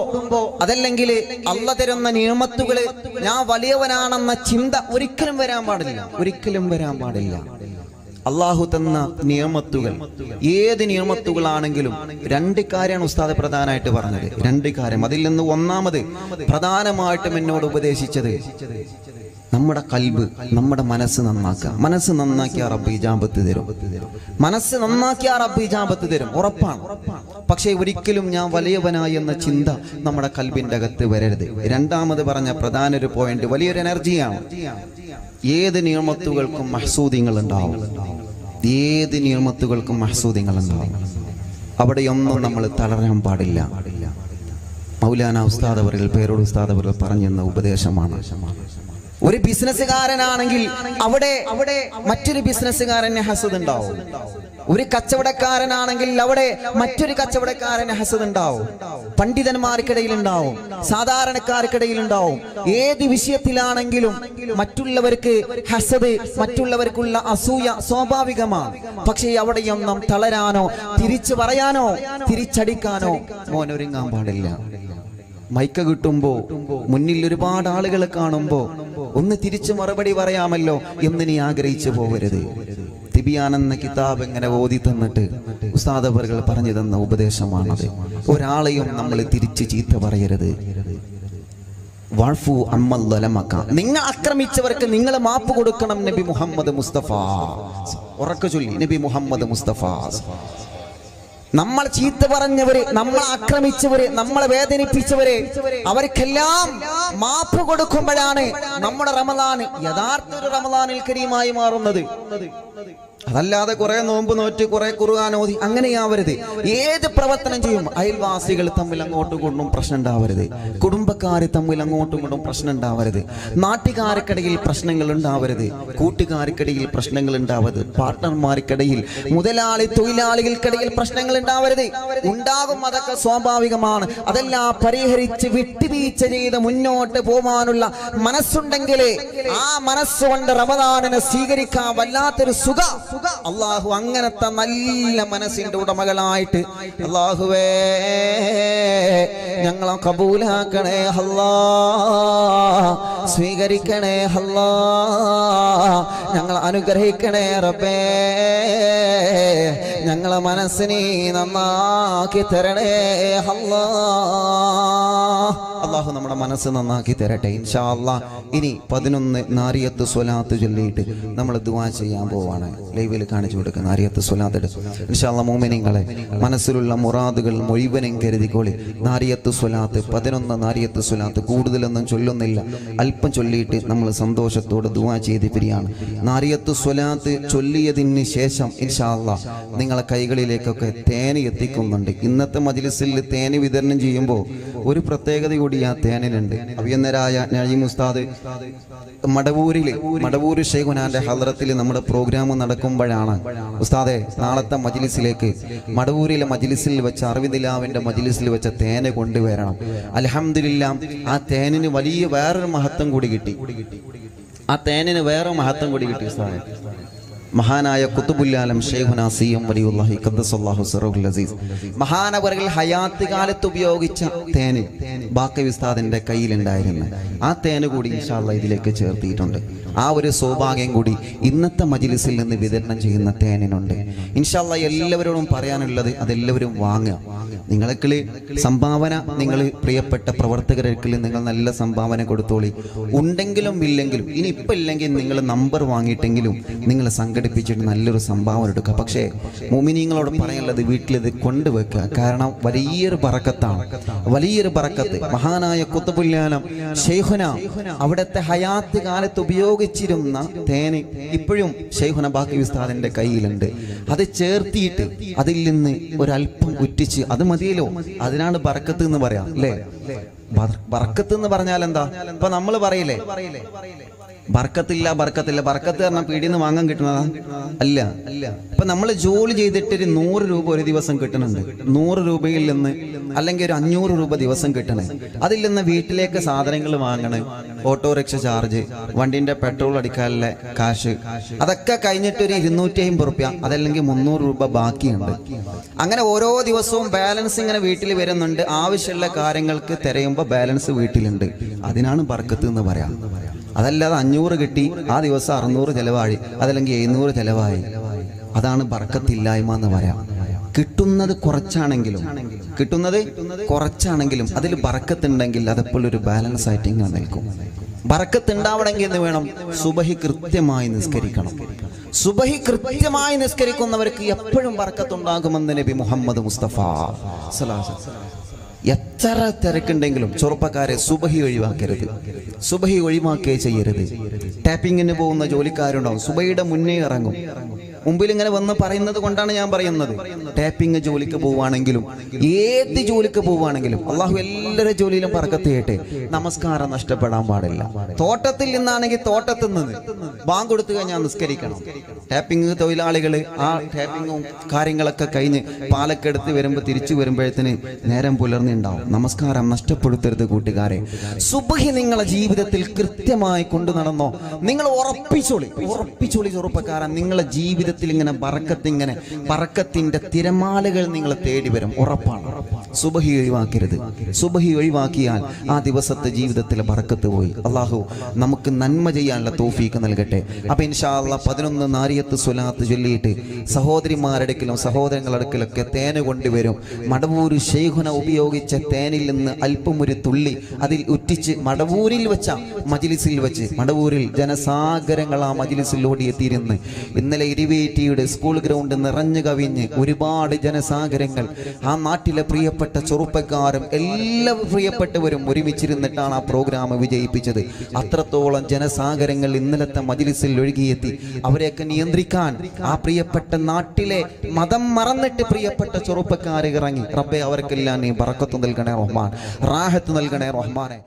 S1: അതല്ലെങ്കിൽ അള്ള തരുന്ന നിഅമത്തുകള് ഞാൻ വലിയവനാണെന്ന ചിന്ത ഒരിക്കലും വരാൻ പാടില്ല. അള്ളാഹു തന്ന നിയമത്തുകൾ, ഏത് നിയമത്തുകളാണെങ്കിലും രണ്ട് കാര്യമാണ് ഉസ്താദ് പ്രധാനമായിട്ട് പറഞ്ഞത്. രണ്ട് കാര്യം. അതിൽ നിന്ന് ഒന്നാമത് പ്രധാനമായിട്ടും എന്നോട് ഉപദേശിച്ചത് നമ്മുടെ കൽബ്, നമ്മുടെ മനസ്സ് നന്നാക്കുക. മനസ്സ് നന്നാക്കിയ റബ്ബ് ഇജാബത്ത് തരും. മനസ്സ് നന്നാക്കിയ റബ്ബ് ഇജാബത്ത് തരും, ഉറപ്പാണ്. പക്ഷേ ഒരിക്കലും ഞാൻ വലിയവനായി എന്ന ചിന്ത നമ്മുടെ കൽബിന്റെ അകത്ത് വരരുത്. രണ്ടാമത് പറഞ്ഞ പ്രധാന ഒരു പോയിന്റ് വലിയൊരു എനർജിയാണ്. ഏത് നിയമത്തുകൾക്കും മഹ്സൂദിങ്ങൾ ഉണ്ടാവും. ഏത് നിയമത്തുകൾക്കും മഹ്സൂദിങ്ങൾ ഉണ്ടാവും. അവിടെയൊന്നും നമ്മൾ തളരാൻ പാടില്ല. മൗലാന ഉസ്താദ് അവர்கள், പേരോട് ഉസ്താദ് അവர்கள் പറഞ്ഞെന്ന ഉപദേശമാണ്. ഒരു ബിസിനസ്സുകാരനാണെങ്കിൽ അവിടെ മറ്റൊരു ബിസിനസ്സുകാരന് ഹസദ് ഉണ്ടാവും. ഒരു കച്ചവടക്കാരനാണെങ്കിൽ അവിടെ മറ്റൊരു കച്ചവടക്കാരന് ഹസദ് ഉണ്ടാവും. പണ്ഡിതന്മാർക്കിടയിൽ ഉണ്ടാവും, സാധാരണക്കാർക്കിടയിൽ ഉണ്ടാവും. ഏത് വിഷയത്തിലാണെങ്കിലും മറ്റുള്ളവർക്ക് ഹസദ്, മറ്റുള്ളവർക്കുള്ള അസൂയ സ്വാഭാവികമാണ്. പക്ഷേ അവിടെയൊന്നും തളരാനോ തിരിച്ചു പറയാനോ തിരിച്ചടിക്കാനോ മോനൊരുങ്ങാൻ പാടില്ല. മൈക്ക് കിട്ടുമ്പോ, മുന്നിൽ ഒരുപാട് ആളുകളെ കാണുമ്പോ ഒന്ന് തിരിച്ചു മറുപടി പറയാമല്ലോ എന്ന് നീ ആഗ്രഹിച്ചു പോകരുത്. തിബിയാനെന്ന കിതാബ് ഇങ്ങനെ ഓതി തന്നിട്ട് ഉസ്താദ് അവர்கள் പറഞ്ഞു തന്ന ഉപദേശമാണത്. ഒരാളെയും നമ്മൾ തിരിച്ച് ചീത്ത പറയരുത്. വാഫു അമ്മൽ ദലമക, നിങ്ങൾ ആക്രമിച്ചവർക്ക് നിങ്ങൾ മാപ്പ് കൊടുക്കണം. നബി മുഹമ്മദ് മുസ്തഫ ഉറക്കെ ചൊല്ലി, നബി മുഹമ്മദ് മുസ്തഫ. നമ്മൾ ചീത്ത പറഞ്ഞവര്, നമ്മൾ ആക്രമിച്ചവര്, നമ്മളെ വേദനിപ്പിച്ചവര്, അവർക്കെല്ലാം മാപ്പ് കൊടുക്കുമ്പോഴാണ് നമ്മുടെ റമദാൻ യഥാർത്ഥ ഒരു റമദാനിൽ കരീമായി മാറുന്നത്. അതല്ലാതെ കുറെ നോമ്പ് നോറ്റ് കുറെ ഖുർആൻ ഓതി അങ്ങനെയാവരുത്. ഏത് പ്രവർത്തനം ചെയ്യും അയൽവാസികൾ തമ്മിൽ അങ്ങോട്ടും ഇങ്ങോട്ടും പ്രശ്നം ഉണ്ടാവരുത്. കുടുംബക്കാർ തമ്മിൽ അങ്ങോട്ടും ഇങ്ങോട്ടും പ്രശ്നം ഉണ്ടാവരുത്. നാട്ടുകാർക്കിടയിൽ പ്രശ്നങ്ങൾ ഉണ്ടാവരുത്. കൂട്ടുകാർക്കിടയിൽ പ്രശ്നങ്ങൾ ഉണ്ടാവരുത്. പാർട്ട്ണർമാർക്കിടയിൽ, മുതലാളി തൊഴിലാളികൾക്കിടയിൽ പ്രശ്നങ്ങൾ ഉണ്ടാവരുത്. ഉണ്ടാകും, അതൊക്കെ സ്വാഭാവികമാണ്. അതെല്ലാം പരിഹരിച്ച് വിട്ടുവീഴ്ച ചെയ്ത് മുന്നോട്ട് പോകാനുള്ള മനസ്സുണ്ടെങ്കിൽ ആ മനസ്സുകൊണ്ട് റമദാനിനെ സ്വീകരിക്കാൻ വല്ലാത്തൊരു സുഖം. അള്ളാഹു അങ്ങനത്തെ നല്ല മനസ്സിന്റെ ഉടമകളായിട്ട് അള്ളാഹുവേ ഞങ്ങളെ കബൂലാക്കണേ അല്ലാ, സ്വീകരിക്കണേ അല്ലാ, ഞങ്ങളെ അനുഗ്രഹിക്കണേ റബ്ബേ, ഞങ്ങളെ മനസ്സിനെ നന്നാക്കി തരണേ അല്ലാ. അള്ളാഹു നമ്മുടെ മനസ്സ് നന്നാക്കി തരട്ടെ ഇൻഷാ അല്ലാഹ്. ഇനി 11 നാരിയത്ത് സ്വലാത്ത് ചൊല്ലിയിട്ട് നമ്മൾ ദുആ ചെയ്യാൻ പോവാണ്. ലൈവിൽ കാണിച്ചു കൊടുക്കുന്ന നാരിയത്ത് സ്വലാത്ത് ഇൻഷാ അല്ലാഹ്. മുഅ്മിനീങ്ങളെ, മനസ്സിലുള്ള മുറാദുകൾ മുഴുവനും കരുതിക്കോളി. നാരിയത്ത് സ്വലാത്ത് 11 നാരിയത്ത് സ്വലാത്ത്, കൂടുതലൊന്നും ചൊല്ലുന്നില്ല, അല്പം ചൊല്ലിയിട്ട് നമ്മൾ സന്തോഷത്തോടെ ദുആ ചെയ്ത് പിരിയാണ്. നാരിയത്ത് സ്വലാത്ത് ചൊല്ലിയതിന് ശേഷം ഇൻഷാ അല്ലാഹ് നിങ്ങളെ കൈകളിലേക്കൊക്കെ തേന് എത്തിക്കുന്നുണ്ട്. ഇന്നത്തെ മജ്ലിസിൽ തേന് വിതരണം ചെയ്യുമ്പോൾ ഒരു പ്രത്യേകത കൂടി ആ തേനിലുണ്ട്. അഭിയന്നരായ നഈം ഉസ്താദ് മടവൂര് ശൈഖുനാന്റെ ഹദ്റത്തിൽ നമ്മുടെ പ്രോഗ്രാം നടക്കുമ്പോഴാണ് ഉസ്താദെ നാളത്തെ മജ്ലിസിലേക്ക് മടവൂരിലെ മജ്ലിസിൽ വെച്ച അറവിദിലാവിന്റെ മജ്ലിസിൽ വെച്ച തേന് കൊണ്ടുവരണം. അൽഹംദുലില്ലാഹ് ആ തേനിന് വലിയ വേറൊരു മഹത്വം കൂടി കിട്ടി. ആ തേനിന് വേറെ മഹത്വം കൂടി കിട്ടി ഉസ്താദെ. മഹാനായ ഖുതുബുൽ-ആലം ശൈഖുനാ സിയം വലിയുല്ലാഹി ഖദ്ദസല്ലാഹു സിറഹുൽ അസീസ് മഹാനവറുകൾ ഹയാത്ത് കാലത്ത് ഉപയോഗിച്ച തേന് ബാക്കി ഉസ്താദിന്റെ കയ്യിലുണ്ടായിരുന്നു. ആ തേന് കൂടി ഇൻഷാ അല്ലാഹ് ഇതിലേക്ക് ചേർത്തിയിട്ടുണ്ട്. ആ ഒരു സൗഭാഗ്യം കൂടി ഇന്നത്തെ മജ്ലിസിൽ നിന്ന് വിതരണം ചെയ്യുന്ന തേനിനുണ്ട്. ഇൻഷാ അല്ലാഹ് എല്ലാവരോടും പറയാനുള്ളത് അതെല്ലാവരും വാങ്ങുക. നിങ്ങൾക്ക് സംഭാവന, നിങ്ങൾ പ്രിയപ്പെട്ട പ്രവർത്തകർക്ക് നിങ്ങൾ നല്ല സംഭാവന കൊടുത്തോളി. ഉണ്ടെങ്കിലും ഇല്ലെങ്കിലും, ഇനി ഇപ്പം ഇല്ലെങ്കിൽ നിങ്ങൾ നമ്പർ വാങ്ങിയിട്ടെങ്കിലും നിങ്ങൾ സംഘടിപ്പിച്ചിട്ട് നല്ലൊരു സംഭാവന എടുക്കുക. പക്ഷേ മുഅ്മിനീങ്ങളോട് പറയാനുള്ളത് വീട്ടിലിത് കൊണ്ടുവെക്കുക. കാരണം വലിയൊരു ബറക്കത്താണ്, വലിയൊരു ബറക്കത്ത്. മഹാനായ ഖുതുബുൽ-ആലം ശൈഖുനാ അവിടുത്തെ ഹയാത്ത് കാലത്ത് ഉപയോഗിച്ചിരുന്ന തേന് ഇപ്പോഴും ശൈഖുനാ ബാക്കി ഉസ്താദിന്റെ കയ്യിലുണ്ട്. അത് ചേർത്തിയിട്ട് അതിൽ നിന്ന് ഒരല്പം ഉറ്റിച്ച്, അത് മതിയല്ലോ, അതിനാണ് ബറക്കത്ത് എന്ന് പറയാം അല്ലേ? ബറക്കത്ത് എന്ന് പറഞ്ഞാൽ എന്താ? ഇപ്പൊ നമ്മൾ പറയില്ലേ ബർക്കത്തില്ല ബർക്കത്ത് പറഞ്ഞാൽ പീടിന്ന് വാങ്ങാൻ കിട്ടുന്നതാ? അല്ല. ഇപ്പൊ നമ്മൾ ജോലി ചെയ്തിട്ട് ഒരു 100 രൂപ ഒരു ദിവസം കിട്ടുന്നുണ്ട്. 100 രൂപയിൽ നിന്ന് അല്ലെങ്കിൽ ഒരു 500 രൂപ ദിവസം കിട്ടണേ. അതിൽ നിന്ന് വീട്ടിലേക്ക് സാധനങ്ങൾ വാങ്ങണേ, ഓട്ടോറിക്ഷ ചാർജ്, വണ്ടിന്റെ പെട്രോൾ അടിക്കാനുള്ള കാശ്, അതൊക്കെ കഴിഞ്ഞിട്ട് ഒരു 250 റുപ്യ, അതല്ലെങ്കിൽ 300 രൂപ ബാക്കിയുണ്ട്. അങ്ങനെ ഓരോ ദിവസവും ബാലൻസ് ഇങ്ങനെ വീട്ടിൽ വരുന്നുണ്ട്. ആവശ്യമുള്ള കാര്യങ്ങൾക്ക് തിരയുമ്പോൾ ബാലൻസ് വീട്ടിലുണ്ട്. അതിനാണ് ബർക്കത്ത് എന്ന് പറയാം. അതല്ലാതെ 500 കിട്ടി, ആ ദിവസം 600 ചെലവായി, അതല്ലെങ്കിൽ 700 ചെലവായി, അതാണ് ബർക്കത്തില്ലായ്മ എന്ന് പറയാം. കിട്ടുന്നത് കുറച്ചാണെങ്കിലും അതിൽ ബർക്കത്തുണ്ടെങ്കിൽ അതെപ്പോഴും ഒരു ബാലൻസ് ആയിട്ട് ഇങ്ങനെ നിൽക്കും. ബർക്കത്ത് ഉണ്ടാവണമെങ്കിൽ എന്ന് വേണം, സുബഹി കൃത്യമായി നിസ്കരിക്കണം. സുബഹി കൃത്യമായി നിസ്കരിക്കുന്നവർക്ക് എപ്പോഴും ബർക്കത്തുണ്ടാകുമെന്ന് നബി മുഹമ്മദ് മുസ്തഫ സ്വല്ലല്ലാഹു അലൈഹി വസല്ലം. എത്ര തിരക്കുണ്ടെങ്കിലും ചെറുപ്പക്കാരെ സുബഹി ഒഴിവാക്കരുത്. സുബഹി ഒഴിവാക്കുകയേ ചെയ്യരുത്. ടാപ്പിങ്ങിന് പോകുന്ന ജോലിക്കാരുണ്ടാവും, സുബഹിയുടെ മുന്നേ ഇറങ്ങും. മുമ്പിൽ ഇങ്ങനെ വന്ന് പറയുന്നത് കൊണ്ടാണ് ഞാൻ പറയുന്നത്. ടാപ്പിംഗ് ജോലിക്ക് പോവുകയാണെങ്കിലും ഏത് ജോലിക്ക് പോവുകയാണെങ്കിലും അള്ളാഹു എല്ലാവരുടെ ജോലിയിലും ബർക്കത്ത് ചെയ്യട്ടെ. നമസ്കാരം നഷ്ടപ്പെടാൻ പാടില്ല. തോട്ടത്തിൽ നിന്നാണെങ്കിൽ തോട്ടത്തിൽ നിന്ന് ബാങ്ക് കൊടുത്തു കഴിഞ്ഞാൽ നിസ്കരിക്കണം. ടാപ്പിംഗ് തൊഴിലാളികൾ ആ ടാപ്പിങ്ങും കാര്യങ്ങളൊക്കെ കഴിഞ്ഞ് പാലക്കെടുത്ത് വരുമ്പോൾ തിരിച്ചു വരുമ്പോഴത്തേന് നേരം പുലർന്നുണ്ടാവും. നമസ്കാരം നഷ്ടപ്പെടുത്തരുത് കൂട്ടുകാരെ. സുബ്ഹി നിങ്ങളെ ജീവിതത്തിൽ കൃത്യമായി കൊണ്ടു നടന്നോ, നിങ്ങൾ ഉറപ്പിച്ചോളി ചെറുപ്പക്കാരൻ. നിങ്ങളെ ജീവിതത്തിൽ ഇങ്ങനെ ബർക്കത്തിന്റെ തിരമാലകൾ നിങ്ങളെ തേടി വരും, ഉറപ്പാണ്. സുബ്ഹി ഒഴിവാക്കരുത്. സുബ്ഹി ഒഴിവാക്കിയാൽ ആ ദിവസത്തെ ജീവിതത്തിലെ ബർക്കത്ത് പോയി. അള്ളാഹു നമുക്ക് നന്മ ചെയ്യാനുള്ള തൗഫീഖ് നൽകട്ടെ. അപ്പൊ ഇൻഷാ അല്ലാഹ് 11 നാരിയത്ത് സ്വലാത്ത് ചൊല്ലിയിട്ട് സഹോദരിമാരടുക്കലും സഹോദരങ്ങളടുക്കലൊക്കെ തേന് കൊണ്ടുവരും. മടവൂര് ശൈഖുന ഉപയോഗിച്ച തേനിൽ നിന്ന് അല്പം ഒരു തുള്ളി അതിൽ ഉറ്റിച്ച് മടവൂരിൽ വെച്ച മജ്ലിസിൽ വെച്ച്, മടവൂരിൽ ജനസാഗരങ്ങൾ ആ മജ്ലിസിൽ ഓടിയെത്തിയിരുന്ന് ഇന്നലെ ഇരുവേറ്റിയുടെ സ്കൂൾ ഗ്രൗണ്ട് നിറഞ്ഞു കവിഞ്ഞ് ഒരുപാട് ജനസാഗരങ്ങൾ, ആ നാട്ടിലെ പ്രിയപ്പെട്ട ചെറുപ്പക്കാരും എല്ലാ പ്രിയപ്പെട്ടവരും ഒരുമിച്ചിരുന്നിട്ടാണ് ആ പ്രോഗ്രാം വിജയിപ്പിച്ചത്. അത്രത്തോളം ജനസാഗരങ്ങൾ ഇന്നലത്തെ മജ്ലിസിൽ ഒഴുകിയെത്തി. അവരെയൊക്കെ നിയന്ത്രിക്കാൻ ആ പ്രിയപ്പെട്ട നാട്ടിലെ മതം മറന്നിട്ട് പ്രിയപ്പെട്ട ചെറുപ്പക്കാരെ ഇറങ്ങി. റബ്ബേ അവർക്കെല്ലാം നീ ബർക്കത്ത് നൽകണേ റഹ്മാൻ, റാഹത്ത് നൽകണേ റഹ്മാനെ.